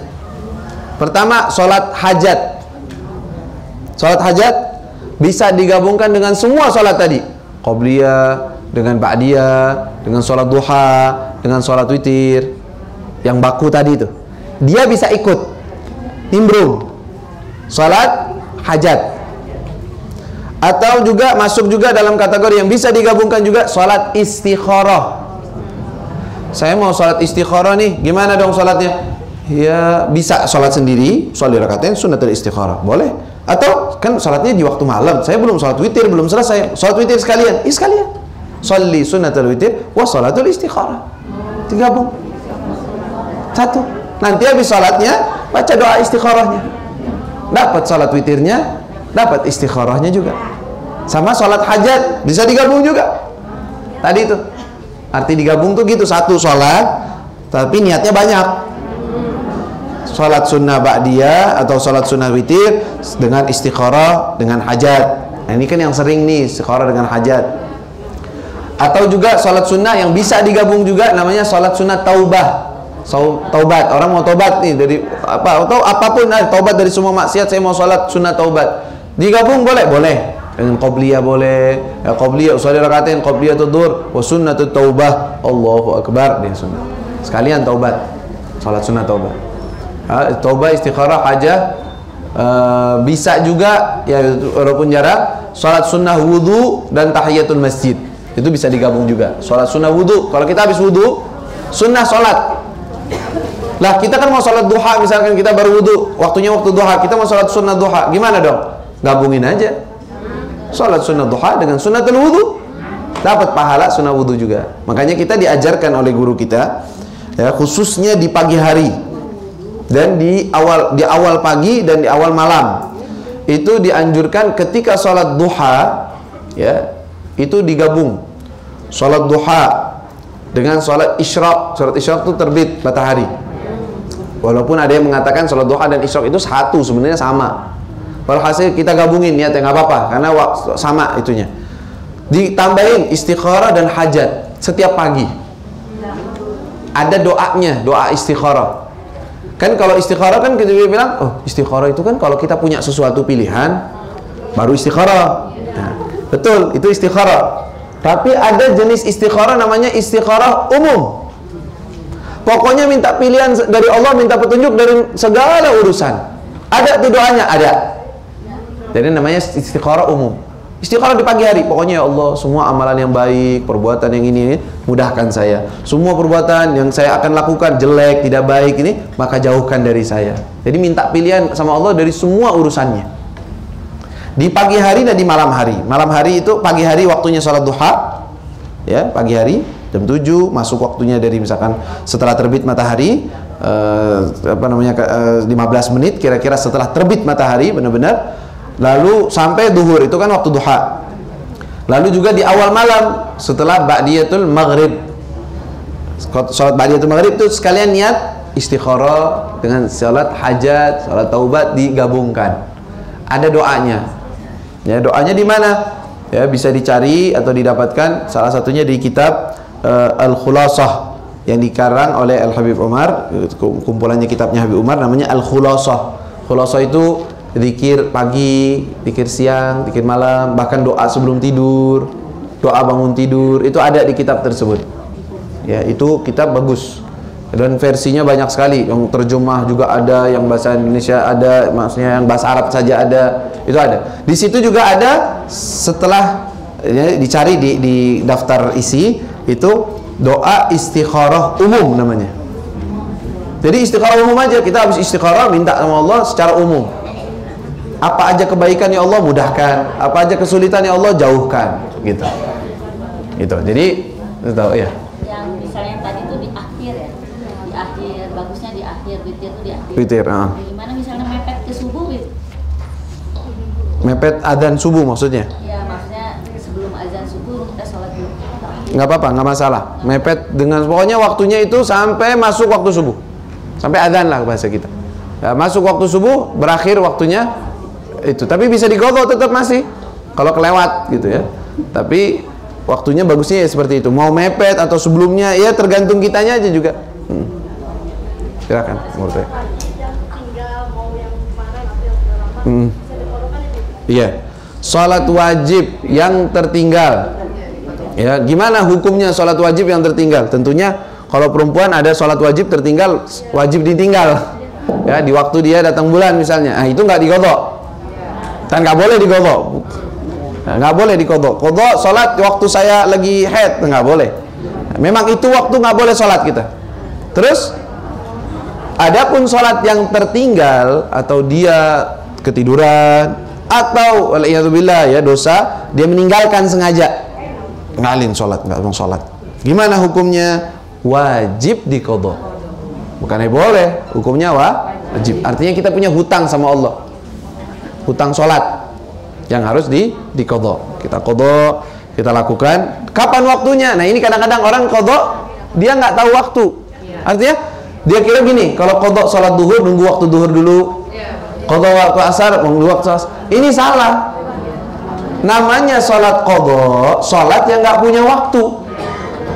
Pertama, sholat hajat. Sholat hajat bisa digabungkan dengan semua sholat tadi, qabliyah dengan ba'diyah, dengan sholat duha, dengan sholat witir yang baku tadi itu, dia bisa ikut nimbrung sholat hajat. Atau juga masuk juga dalam kategori yang bisa digabungkan juga sholat istikharah. Saya mau sholat istikharah nih, gimana dong sholatnya? Ya bisa sholat sendiri, sholat rakaatain sunnatul istikharah, boleh. Atau kan sholatnya di waktu malam, saya belum sholat witir, belum selesai, sholat witir sekalian, sekalian sholli sunnatul witir wa sholatul istikharah, digabung satu. Nanti habis sholatnya baca doa istikharahnya, dapat sholat witirnya, dapat istikharahnya juga. Sama sholat hajat bisa digabung juga tadi itu. Arti digabung tuh gitu, satu sholat tapi niatnya banyak, sholat sunnah ba'diyah atau sholat sunnah witir dengan istikharah dengan hajat. Nah ini kan yang sering nih, istikharah dengan hajat. Atau juga sholat sunnah yang bisa digabung juga, namanya sholat sunnah taubah. Taubat, orang mau taubat nih dari apa atau apapun, taubat dari semua maksiat, saya mau sholat sunnah taubat, digabung boleh? Boleh. Dengan qabliyah boleh, ya, qabliyah usolli rakaatain, qabliyah tudur wa sunnatut taubah, Allahu akbar, dia sunnah sekalian taubat, sholat sunnah taubat. Taubat, istikharah, hajat, bisa juga ya walaupun jarak, sholat sunnah wudu dan tahiyatul masjid itu bisa digabung juga. Sholat sunnah wudu, kalau kita habis wudu sunnah sholat lah, kita kan mau sholat duha, misalkan kita baru wudu, waktunya waktu duha, kita mau sholat sunnah duha, gimana dong? Gabungin aja sholat sunnah duha dengan sunnatul wudu, dapat pahala sunnah wudu juga. Makanya kita diajarkan oleh guru kita, ya, khususnya di pagi hari dan di awal pagi dan di awal malam, itu dianjurkan ketika sholat duha, ya, itu digabung sholat duha dengan sholat isyraq. Sholat isyraq itu terbit matahari. Walaupun ada yang mengatakan sholat duha dan isyraq itu satu, sebenarnya sama. Walhasil kita gabungin niatnya, nggak apa-apa karena sama itunya. Ditambahin istikharah dan hajat setiap pagi. Ada doanya, doa istikharah. Kan kalau istikharah kan kita bilang, oh istikharah itu kan kalau kita punya sesuatu pilihan baru istikharah. Nah, betul, itu istikharah. Tapi ada jenis istikharah namanya istikharah umum. Pokoknya minta pilihan dari Allah, minta petunjuk dari segala urusan. Ada tuh doanya, ada. Jadi namanya istikharah umum. Istikharah di pagi hari, pokoknya ya Allah, semua amalan yang baik, perbuatan yang ini mudahkan saya. Semua perbuatan yang saya akan lakukan jelek, tidak baik ini, maka jauhkan dari saya. Jadi minta pilihan sama Allah dari semua urusannya. Di pagi hari dan di malam hari. Malam hari itu, pagi hari waktunya sholat duha, ya, pagi hari jam 7 masuk waktunya dari misalkan setelah terbit matahari, 15 menit kira-kira setelah terbit matahari benar-benar, lalu sampai duhur, itu kan waktu duha. Lalu juga di awal malam setelah ba'diyatul maghrib, sholat ba'diyatul maghrib itu sekalian niat istikharah dengan sholat hajat, sholat taubat digabungkan. Ada doanya. Ya, doanya di mana? Ya, bisa dicari atau didapatkan salah satunya di kitab Al-Khulasah yang dikarang oleh Al-Habib Umar, kumpulannya kitabnya Habib Umar namanya Al-Khulasah. Khulasah itu zikir pagi, zikir siang, zikir malam, bahkan doa sebelum tidur, doa bangun tidur, itu ada di kitab tersebut. Ya, itu kitab bagus. Dan versinya banyak sekali, yang terjemah juga ada, yang bahasa Indonesia ada, maksudnya yang bahasa Arab saja ada, itu ada. Di situ juga ada setelah dicari di daftar isi itu doa istikharah umum namanya. Jadi istikharah umum aja, kita habis istikharah minta sama Allah secara umum. Apa aja kebaikan ya Allah mudahkan, apa aja kesulitan ya Allah jauhkan, gitu. Gitu. Jadi tahu ya. Yang misalnya tadi itu di akhir ya, di akhir, bagusnya di akhir, witir itu di akhir. Witir. Gimana misalnya mepet ke subuh? Mepet adzan subuh maksudnya? Ya maksudnya sebelum azan subuh kita sholat dulu. Nggak apa-apa, nggak masalah. Mepet dengan pokoknya waktunya itu sampai masuk waktu subuh, sampai adzan lah bahasa kita. Ya, masuk waktu subuh, berakhir waktunya itu. Tapi bisa digodok tetap masih kalau kelewat gitu ya. Tapi waktunya bagusnya ya seperti itu. Mau mepet atau sebelumnya ya tergantung kitanya aja juga. Silakan, menurut saya. Iya. Salat wajib yang tertinggal. Ya, gimana hukumnya salat wajib yang tertinggal? Tentunya kalau perempuan ada salat wajib tertinggal, wajib ditinggal. Ya, di waktu dia datang bulan misalnya. Nah, itu nggak digodok. Kan nggak boleh digodok. Nggak boleh dikodok. Kodok sholat waktu saya lagi haid nggak boleh. Memang itu waktu nggak boleh sholat kita. Terus adapun sholat yang tertinggal atau dia ketiduran atau waliyadzubillah ya dosa, dia meninggalkan sengaja, ngalin sholat, nggak mau sholat. Gimana hukumnya? Wajib dikodok. Bukannya boleh, hukumnya wajib. Artinya kita punya hutang sama Allah, hutang sholat yang harus dikodok. Kita kodok, kita lakukan. Kapan waktunya? Nah ini kadang-kadang orang kodok dia nggak tahu waktu. Artinya dia kira gini, kalau kodok sholat duhur nunggu waktu duhur dulu, kodok waktu asar nunggu waktu asar. Ini salah. Namanya sholat kodok, sholat yang nggak punya waktu.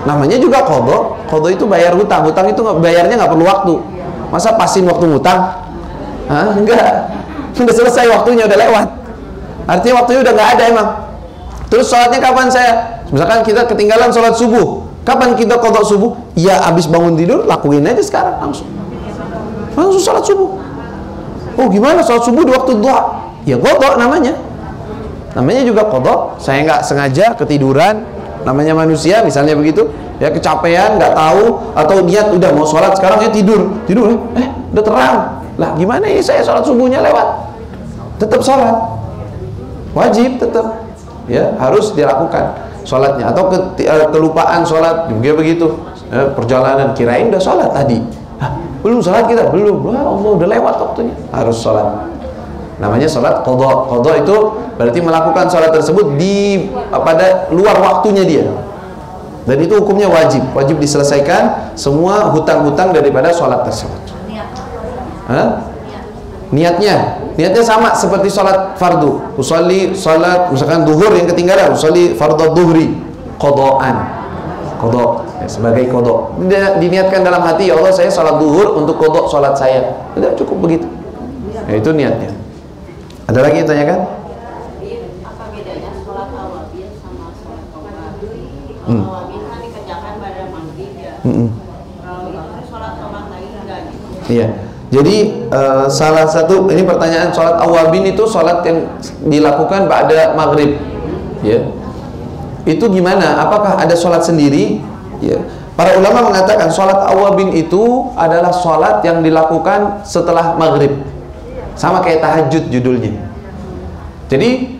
Namanya juga kodok. Kodok itu bayar hutang. Hutang itu bayarnya nggak perlu waktu. Masa pasin waktu hutang? Hah? Enggak. Udah selesai waktunya, udah lewat. Artinya waktunya udah nggak ada emang. Terus sholatnya kapan saya? Misalkan kita ketinggalan sholat subuh. Kapan kita kodok subuh? Ya abis bangun tidur, lakuin aja sekarang langsung. Langsung sholat subuh. Oh gimana sholat subuh di waktu duha? Ya kodok namanya. Namanya juga kodok. Saya nggak sengaja ketiduran. Namanya manusia, misalnya begitu. Ya kecapean, nggak tahu. Atau niat udah mau sholat sekarang ya tidur. Tidur, udah terang. Lah gimana ya saya sholat subuhnya lewat? Tetap sholat. Wajib tetap. Ya harus dilakukan sholatnya. Atau kelupaan sholat juga begitu. Perjalanan kirain udah sholat tadi. Belum sholat kita? Belum. Wah Allah udah lewat waktunya. Harus sholat. Namanya sholat qadha. Qadha itu berarti melakukan sholat tersebut pada luar waktunya dia. Dan itu hukumnya wajib. Wajib diselesaikan semua hutang-hutang daripada sholat tersebut. Niatnya sama seperti sholat fardu. Usolli sholat misalkan duhur yang ketinggalan, usolli fardhu duhri qadhaan. Qadha ya, sebagai qadha. Diniatkan dalam hati, ya Allah saya sholat duhur untuk qadha sholat saya. Tidak cukup begitu. Ya, itu niatnya. Ada lagi yang tanyakan? Apa bedanya sholat awabin sama sholat awabin? Awabin kan dikerjakan pada maghrib ya. Kalau sholat awabin lagi enggak gitu. Iya. Jadi salah satu ini pertanyaan sholat awabin itu sholat yang dilakukan pada maghrib. Ya. Itu gimana? Apakah ada sholat sendiri? Ya. Para ulama mengatakan sholat awabin itu adalah sholat yang dilakukan setelah maghrib. Sama kayak tahajud judulnya. Jadi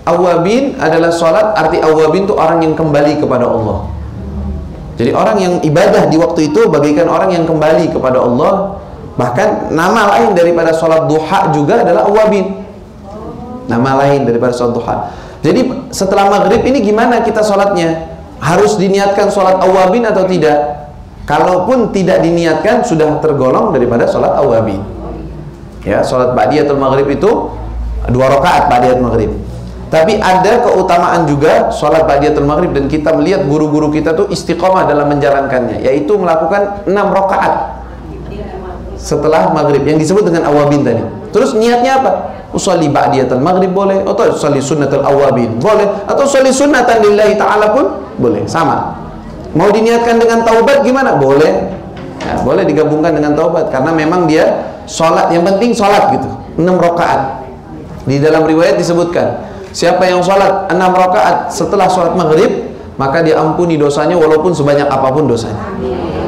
awabin adalah sholat, arti awabin itu orang yang kembali kepada Allah. Jadi orang yang ibadah di waktu itu bagaikan orang yang kembali kepada Allah. Bahkan nama lain daripada sholat duha juga adalah awabin. Nama lain daripada sholat duha. Jadi setelah maghrib ini gimana kita sholatnya? Harus diniatkan sholat awabin atau tidak? Kalaupun tidak diniatkan sudah tergolong daripada sholat awabin. Ya, sholat ba'diyatul maghrib itu 2 rakaat ba'diyatul maghrib. Tapi ada keutamaan juga sholat ba'diyatul maghrib, dan kita melihat guru-guru kita tuh istiqomah dalam menjalankannya, yaitu melakukan 6 rakaat setelah maghrib yang disebut dengan awabin tadi. Terus niatnya apa? Usolli ba'diyatul maghrib boleh, atau usolli sunnatul awabin boleh, atau usolli sunnatan lillahi ta'ala pun boleh, sama. Mau diniatkan dengan taubat gimana? Boleh. Ya, boleh digabungkan dengan taubat karena memang dia sholat, yang penting sholat gitu, 6 rakaat. Di dalam riwayat disebutkan Siapa yang sholat 6 rakaat setelah sholat maghrib, maka diampuni dosanya walaupun sebanyak apapun dosanya.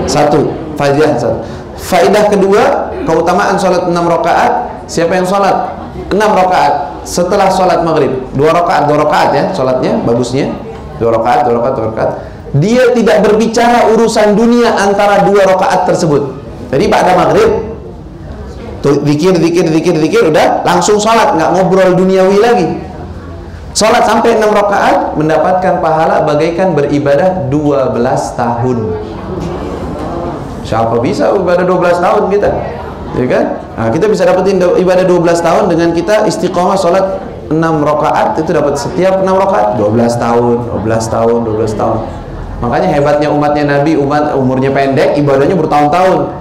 Satu, faidah satu. Faidah kedua, keutamaan sholat 6 rakaat. Siapa yang sholat 6 rakaat setelah sholat maghrib, 2 rakaat ya sholatnya, bagusnya 2 rakaat. Dia tidak berbicara urusan dunia antara 2 rakaat tersebut. Jadi pada maghrib zikir, udah langsung sholat, nggak ngobrol duniawi lagi. Sholat sampai 6 rakaat mendapatkan pahala bagaikan beribadah 12 tahun. Siapa bisa ibadah 12 tahun kita? Ya kan? Nah, kita bisa dapetin ibadah 12 tahun dengan kita istiqomah sholat 6 rakaat, itu dapat setiap 6 rakaat 12 tahun. Makanya hebatnya umatnya Nabi, umat umurnya pendek, ibadahnya bertahun-tahun.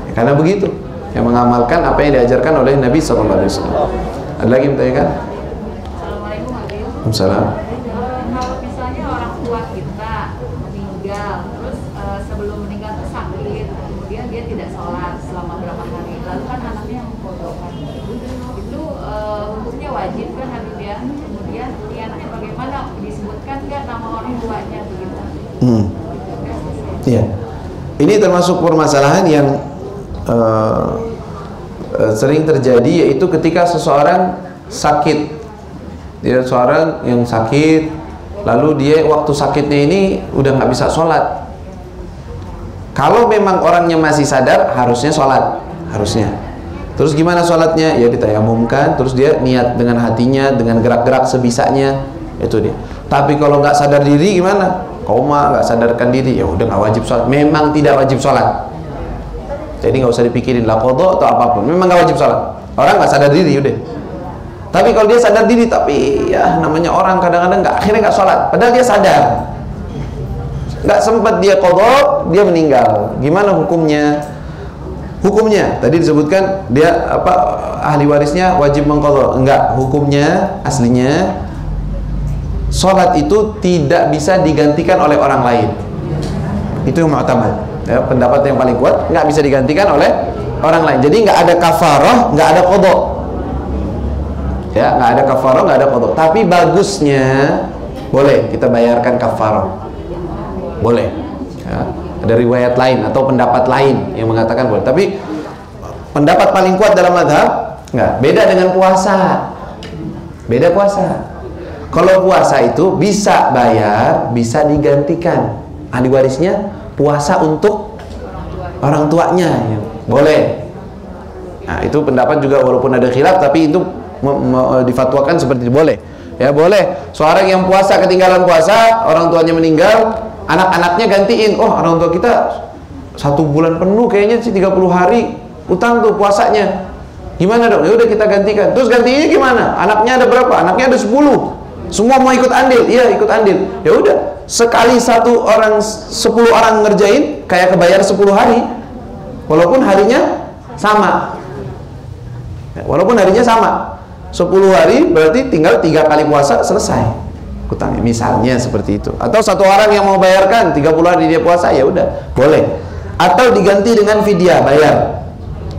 Ya, karena begitu, yang mengamalkan apa yang diajarkan oleh Nabi SAW. Ada lagi yang bertanyakan? Waalaikumsalam. Kalau misalnya orang tua kita meninggal, terus sebelum meninggal itu sakit, kemudian dia tidak sholat selama berapa hari, lalu kan anaknya yang mengkodokkan, itu hukumnya wajib kan Habib ya? Kemudian anaknya bagaimana, disebutkan nggak nama orang tuanya begitu? Iya, ini termasuk permasalahan yang sering terjadi, yaitu ketika seseorang sakit. Dia seorang yang sakit, lalu dia waktu sakitnya ini udah nggak bisa sholat. Kalau memang orangnya masih sadar, harusnya sholat, harusnya. Terus gimana sholatnya? Ya ditayamumkan, terus dia niat dengan hatinya, dengan gerak-gerak sebisanya, itu dia. Tapi kalau nggak sadar diri gimana? Koma, nggak sadarkan diri, ya udah nggak wajib sholat. Memang tidak wajib sholat. Jadi nggak usah dipikirin lah qadha atau apapun. Memang nggak wajib sholat. Orang nggak sadar diri, udah. Tapi kalau dia sadar diri, tapi ya namanya orang kadang-kadang akhirnya nggak sholat, padahal dia sadar, nggak sempat dia qadha, dia meninggal. Gimana hukumnya? Hukumnya tadi disebutkan dia ahli warisnya wajib mengqadha. Enggak, hukumnya aslinya sholat itu tidak bisa digantikan oleh orang lain. Itu yang mu'tamad, ya, pendapat yang paling kuat, nggak bisa digantikan oleh orang lain. Jadi nggak ada kafarah, nggak ada qadha. Ya, nggak ada kafarah, nggak ada qadha. Tapi bagusnya boleh kita bayarkan kafarah, boleh. Ya, ada riwayat lain atau pendapat lain yang mengatakan boleh. Tapi pendapat paling kuat dalam mazhab nggak. Beda dengan puasa. Beda puasa. Kalau puasa itu bisa bayar, bisa digantikan. Ahli warisnya puasa untuk orang tuanya, ya, boleh. Nah, itu pendapat juga walaupun ada khilaf, tapi itu difatwakan seperti itu, boleh. Ya, boleh. Seorang yang puasa ketinggalan puasa, orang tuanya meninggal, anak-anaknya gantiin. Oh, orang tua kita 1 bulan penuh kayaknya sih 30 hari utang tuh puasanya. Gimana dong? Ya udah kita gantikan. Terus gantinya gimana? Anaknya ada berapa? Anaknya ada 10. Semua mau ikut andil. Iya, ikut andil. Ya udah, sekali 10 orang ngerjain kayak kebayar 10 hari. Walaupun harinya sama. Ya, walaupun harinya sama. 10 hari berarti tinggal 3 kali puasa selesai utangnya, misalnya seperti itu. Atau 1 orang yang mau bayarkan 30 hari dia puasa, ya udah boleh. Atau diganti dengan fidyah, bayar,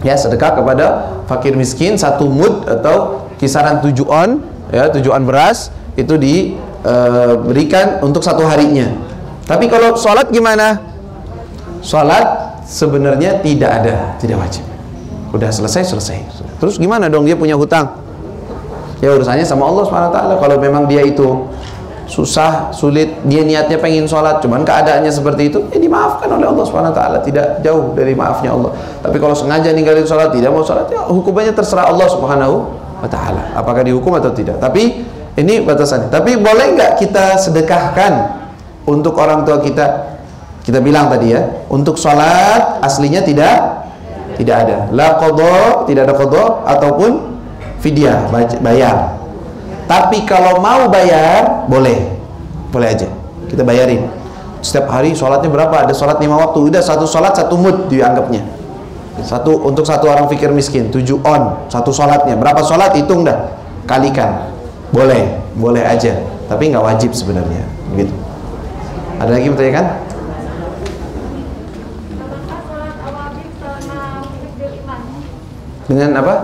ya, sedekah kepada fakir miskin 1 mud atau kisaran 7 on, ya, 7 on beras itu diberikan untuk 1 harinya. Tapi kalau sholat gimana? Sholat sebenarnya tidak ada, tidak wajib. Udah selesai. Terus gimana dong, dia punya hutang? Ya urusannya sama Allah SWT. Kalau memang dia itu susah, sulit, dia niatnya pengen sholat, cuman keadaannya seperti itu, ya dimaafkan oleh Allah SWT. Tidak jauh dari maafnya Allah. Tapi kalau sengaja ninggalin sholat, tidak mau sholat, ya hukumannya terserah Allah SWT. Apakah dihukum atau tidak. Tapi ini batasannya. Tapi boleh nggak kita sedekahkan untuk orang tua kita? Kita bilang tadi ya, untuk sholat aslinya tidak ada. La qadha, tidak ada qadha ataupun fidyah, bayar. Tapi kalau mau bayar, boleh aja, kita bayarin. Setiap hari sholatnya berapa? Ada sholat 5 waktu, udah 1 sholat 1 mud dianggapnya. Untuk 1 orang fikir miskin 7 on 1 sholatnya. Berapa sholat hitung dah, kalikan. Boleh aja, tapi nggak wajib sebenarnya. Begitu. Ada lagi bertanyakan? Dengan apa?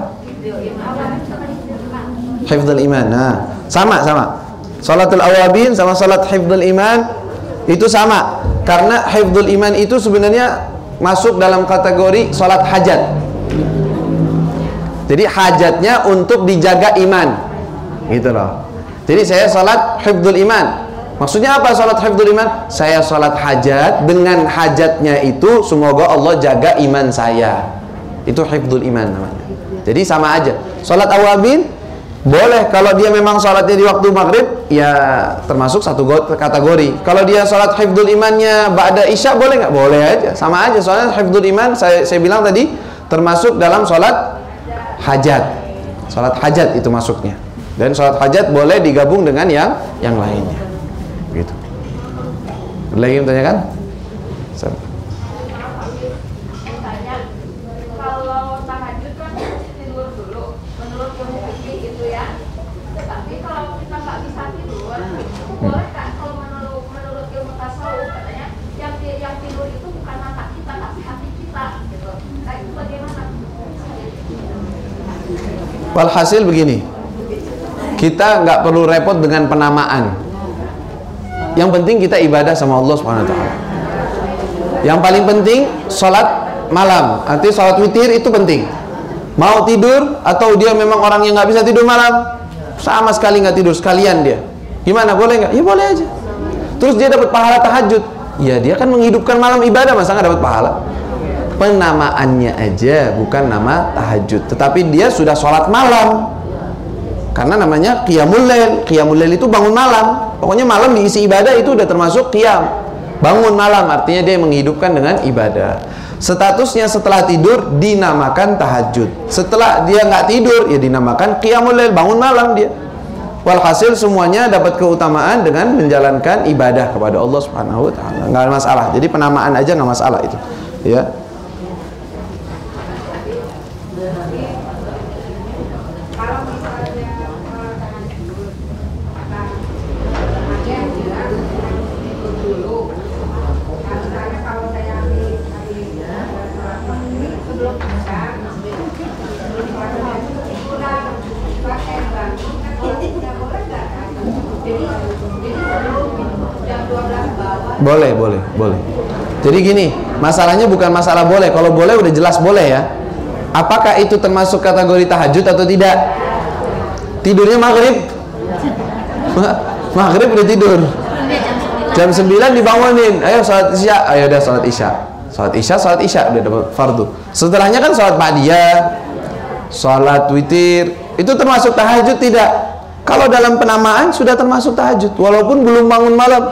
Hifdzul iman. Nah, Sama. Salatul awabin sama salat hifdzul iman itu sama. Karena hifdzul iman itu sebenarnya masuk dalam kategori salat hajat. Jadi hajatnya untuk dijaga iman. Gitu loh. Jadi saya salat hifdzul iman. Maksudnya apa salat hifdzul iman? Saya salat hajat, dengan hajatnya itu semoga Allah jaga iman saya. Itu hifdzul iman namanya. Jadi sama aja. Salat awabin boleh kalau dia memang sholatnya di waktu maghrib, ya termasuk satu kategori. Kalau dia sholat hifdzul imannya ba'da isya, boleh nggak? Boleh aja, sama aja. Soalnya hifdzul iman saya bilang tadi termasuk dalam sholat hajat. Sholat hajat itu masuknya. Dan sholat hajat boleh digabung dengan yang lainnya. Gitu. Lagi yang bertanyakan? Walhasil begini, kita nggak perlu repot dengan penamaan. Yang penting kita ibadah sama Allah Subhanahu Wa Taala. Yang paling penting sholat malam, artinya sholat witir itu penting. Mau tidur atau dia memang orang yang nggak bisa tidur malam, sama sekali nggak tidur sekalian dia. Gimana, boleh nggak? Ya boleh aja. Terus dia dapat pahala tahajud, ya dia kan menghidupkan malam ibadah, masa nggak dapat pahala? Penamaannya aja, bukan nama tahajud. Tetapi dia sudah sholat malam, karena namanya qiyamul lail. Qiyamul lail itu bangun malam. Pokoknya malam diisi ibadah itu udah termasuk qiyam. Bangun malam artinya dia menghidupkan dengan ibadah. Statusnya setelah tidur dinamakan tahajud. Setelah dia nggak tidur ya dinamakan qiyamul lail, bangun malam dia. Walhasil semuanya dapat keutamaan dengan menjalankan ibadah kepada Allah Subhanahu Wa Taala. Nggak ada masalah. Jadi penamaan aja nggak masalah itu. Ya. Boleh. Jadi gini, masalahnya bukan masalah boleh. Kalau boleh udah jelas boleh ya. Apakah itu termasuk kategori tahajud atau tidak? Tidurnya maghrib. Maghrib udah tidur. Jam 9 dibangunin. Ayo sholat isya. Ayo udah sholat isya. Sholat isya udah dapat fardu. Setelahnya kan sholat ba'diyah, sholat witir. Itu termasuk tahajud tidak? Kalau dalam penamaan sudah termasuk tahajud walaupun belum bangun malam.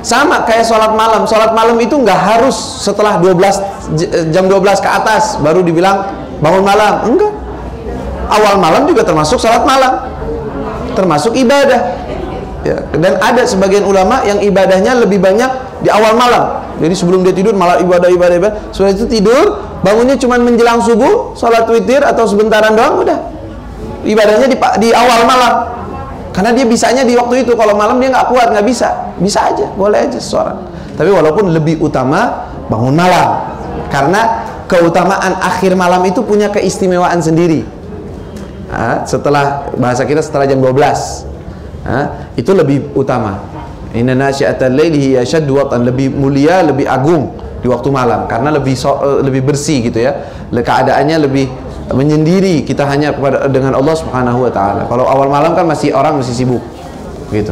Sama kayak sholat malam. Sholat malam itu nggak harus setelah jam 12 ke atas baru dibilang bangun malam. Enggak. Awal malam juga termasuk sholat malam, termasuk ibadah. Ya, dan ada sebagian ulama yang ibadahnya lebih banyak di awal malam. Jadi sebelum dia tidur malah ibadah. Setelah itu tidur, bangunnya cuma menjelang subuh, sholat witir atau sebentaran doang udah. Ibadahnya di awal malam. Karena dia bisanya di waktu itu. Kalau malam dia nggak kuat, nggak bisa. Bisa aja, boleh aja seseorang. Tapi walaupun lebih utama bangun malam. Karena keutamaan akhir malam itu punya keistimewaan sendiri. Setelah bahasa kita setelah jam 12. Itu lebih utama. Inna nasyi'atal laili hiya ashaddu wat'an, lebih mulia, lebih agung di waktu malam karena lebih bersih gitu ya. Keadaannya lebih menyendiri, kita hanya dengan Allah Subhanahu Wa Taala. Kalau awal malam kan orang masih sibuk gitu.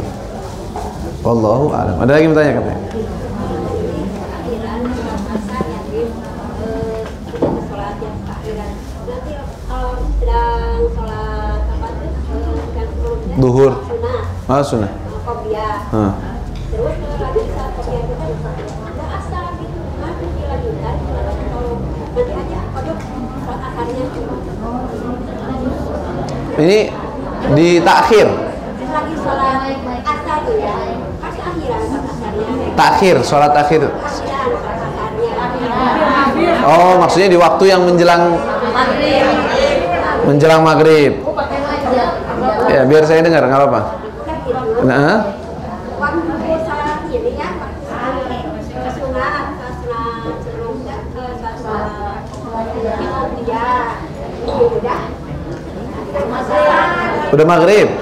Wallahu a'lam. Ada lagi yang bertanya katanya? Duhur. Sunnah. Terus lagi saat kopiah itu kan nggak asal gitu, nanti dilanjutkan kalau nanti aja sholat asarnya. Ini di takhir. Lagi sholat asar tuh ya, kasih akhiran sholat asarnya. Takhir, sholat akhir. Oh, maksudnya di waktu yang menjelang maghrib. Ya, biar saya dengar, nggak apa-apa. Nah. Udah maghrib.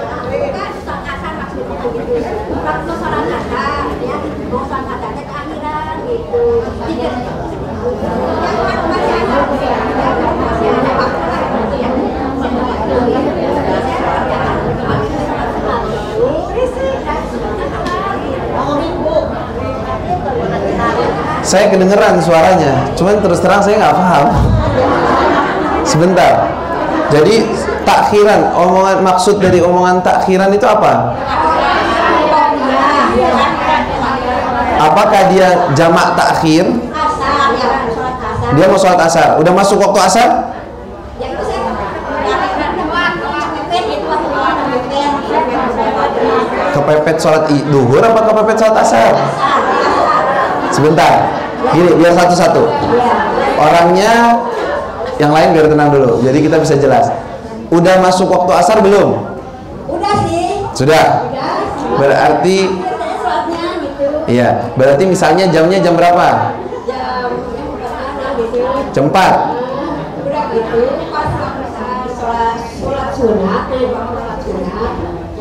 Saya kedengeran suaranya, cuman terus terang saya nggak paham. Sebentar. Jadi takhiran, maksud dari omongan takhiran itu apa? Apakah dia jamak takhir? Dia mau sholat asar. Udah masuk waktu asar? Kepepet sholat duhur apa kepepet sholat asar? Sebentar, gini biar satu-satu. Orangnya yang lain biar tenang dulu. Jadi kita bisa jelas. Udah masuk waktu asar belum? Udah sih. Sudah. Berarti iya, berarti misalnya jamnya jam berapa? Jam 4. Udah gitu pas sholat sunat,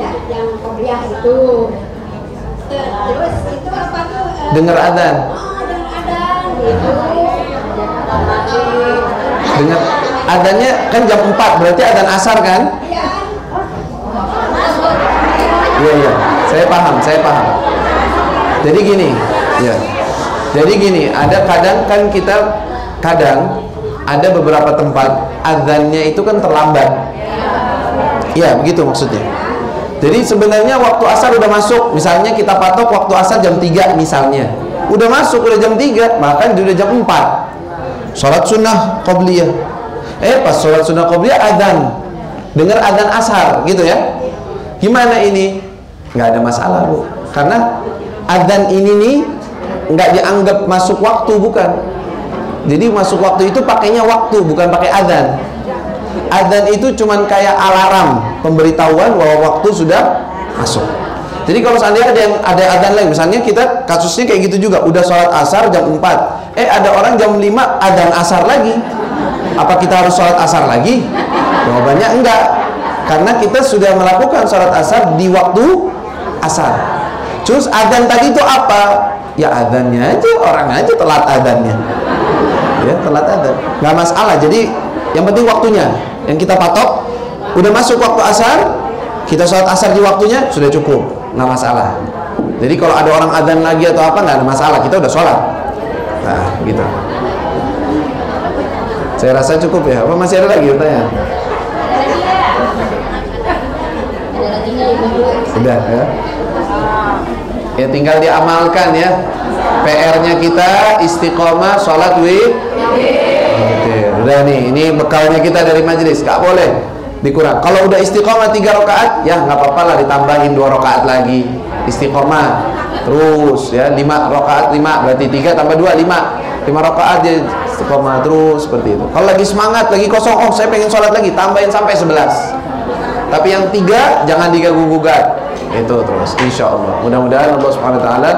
ya yang qobliyah itu. Terus itu apa tuh? Dengar adzan. Dengar adzan gitu. Dengar adzannya kan jam 4, berarti adzan asar kan? Iya, saya paham. Jadi gini, ya. Jadi gini, ada kadang ada beberapa tempat adzannya itu kan terlambat. Iya, begitu maksudnya. Jadi sebenarnya waktu asar udah masuk, misalnya kita patok waktu asar jam 3 misalnya. Udah masuk, udah jam 3, bahkan udah jam 4. Sholat sunnah qobliyah. Pas sholat sunnah qobliyah adzan. Dengar adzan asar gitu ya. Gimana ini? Nggak ada masalah, Bu. Karena adzan ini nih nggak dianggap masuk waktu, bukan. Jadi masuk waktu itu pakainya waktu, bukan pakai adzan. Adzan itu cuman kayak alarm pemberitahuan bahwa waktu sudah masuk. Jadi kalau seandainya ada adzan lagi, misalnya kita kasusnya kayak gitu juga, udah sholat asar jam 4, ada orang jam 5 adzan asar lagi. Apa kita harus sholat asar lagi? Jawabannya enggak, karena kita sudah melakukan sholat asar di waktu asar. Terus adzan tadi itu apa? Ya adzannya aja, orang aja telat adzannya. Ya, telat adzan. Nggak masalah. Jadi yang penting waktunya. Yang kita patok, udah masuk waktu asar, kita sholat asar di waktunya, sudah cukup. Nggak masalah. Jadi kalau ada orang adzan lagi atau apa, nggak ada masalah. Kita udah sholat. Nah, gitu. Saya rasa cukup ya. Apa masih ada lagi pertanyaan? Sudah ya. Ya tinggal diamalkan ya. PR-nya kita istiqomah sholat udah nih, ini bekalnya kita dari majelis. Gak boleh dikurang. Kalau udah istiqomah 3 rakaat, ya nggak apa-apa lah, ditambahin 2 rakaat lagi. Istiqomah terus ya, 5 rakaat 5 berarti 3 tambah 2 5 rakaat dia istiqomah terus seperti itu. Kalau lagi semangat, lagi kosong, saya pengen sholat lagi, tambahin sampai 11. Tapi yang 3 jangan diganggu-gugat. Itu terus, insya Allah. Mudah-mudahan Allah Subhanahu Wa Taala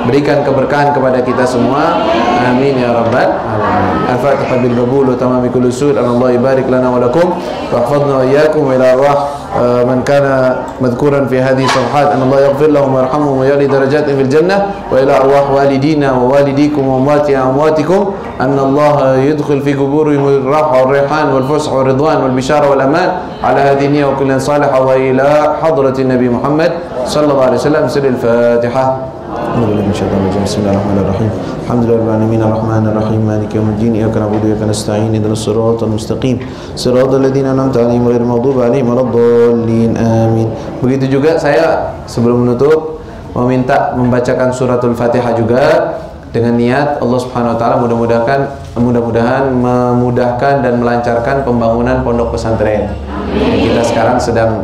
berikan keberkahan kepada kita semua. Amin ya rabbal alamin. Al-Fatihah bil qabul wa tamam kulli sur. Allah barik lana wa lakum wa hafadhna wa iyyakum ila arwah man kana madhkuran fi hadhihi safhat. Allah yaghfir lahum wa yarhamhum wa yali darajatihim fil jannah wa ila arwah walidina wa walidikum wa amwatikum anna Allah yadkhul fi quburihim al-rahwa wal-rihan wal-fusha wal-ridwan wal-bishara wal-aman ala hadhihi niyya wa kullan salih wa ila hadratin Nabi Muhammad sallallahu alaihi wasallam. Sirr al-Fatihah. Bismillahirrahmanirrahim. Alhamdulillahirabbil alamin arrahmanir rahim maliki yaumiddin iyyaka na'budu wa iyyaka nasta'in ihdinas siratal mustaqim siratal ladzina an'amta 'alaihim ghairil maghdubi 'alaihim waladdallin amin. Begitu juga saya sebelum menutup meminta membacakan suratul Fatihah juga dengan niat Allah Subhanahu wa taala mudah-mudahan memudahkan dan melancarkan pembangunan pondok pesantren. Kita sekarang sedang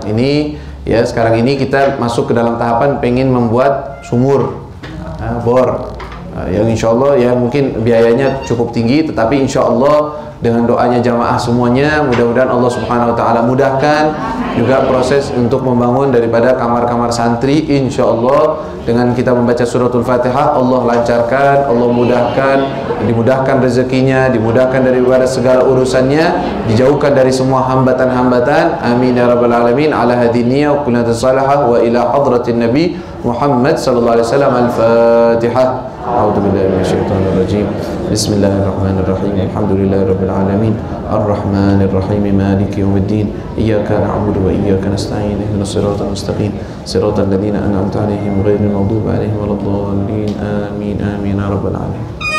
sekarang ini kita masuk ke dalam tahapan pengen membuat sumur, bor, yang insya Allah ya mungkin biayanya cukup tinggi, tetapi insya Allah dengan doanya jamaah semuanya. Mudah-mudahan Allah Subhanahu wa taala mudahkan juga proses untuk membangun daripada kamar-kamar santri. Insyaallah dengan kita membaca suratul Fatihah, Allah lancarkan, Allah mudahkan, dimudahkan rezekinya, dimudahkan daripada segala urusannya, dijauhkan dari semua hambatan-hambatan. Amin ya rabbal alamin. Ala hadhihi niyyah wa kullatu salihah wa ila hadratin nabi Muhammad sallallahu alaihi wasallam. Al-Fatihah. A'udzu billahi minasyaitonir rajim. Bismillahirrahmanirrahim. Alhamdulillahi rabbil alamin. Ar-Rahmanir Rahim. Maliki yaumiddin. Iyyaka na'budu wa iyyaka nasta'in. Ihdinas siratal mustaqim. Siratal ladzina an'amta 'alaihim ghairil maghdubi 'alaihim waladdallin. Amin. Amin ya rabbal alamin.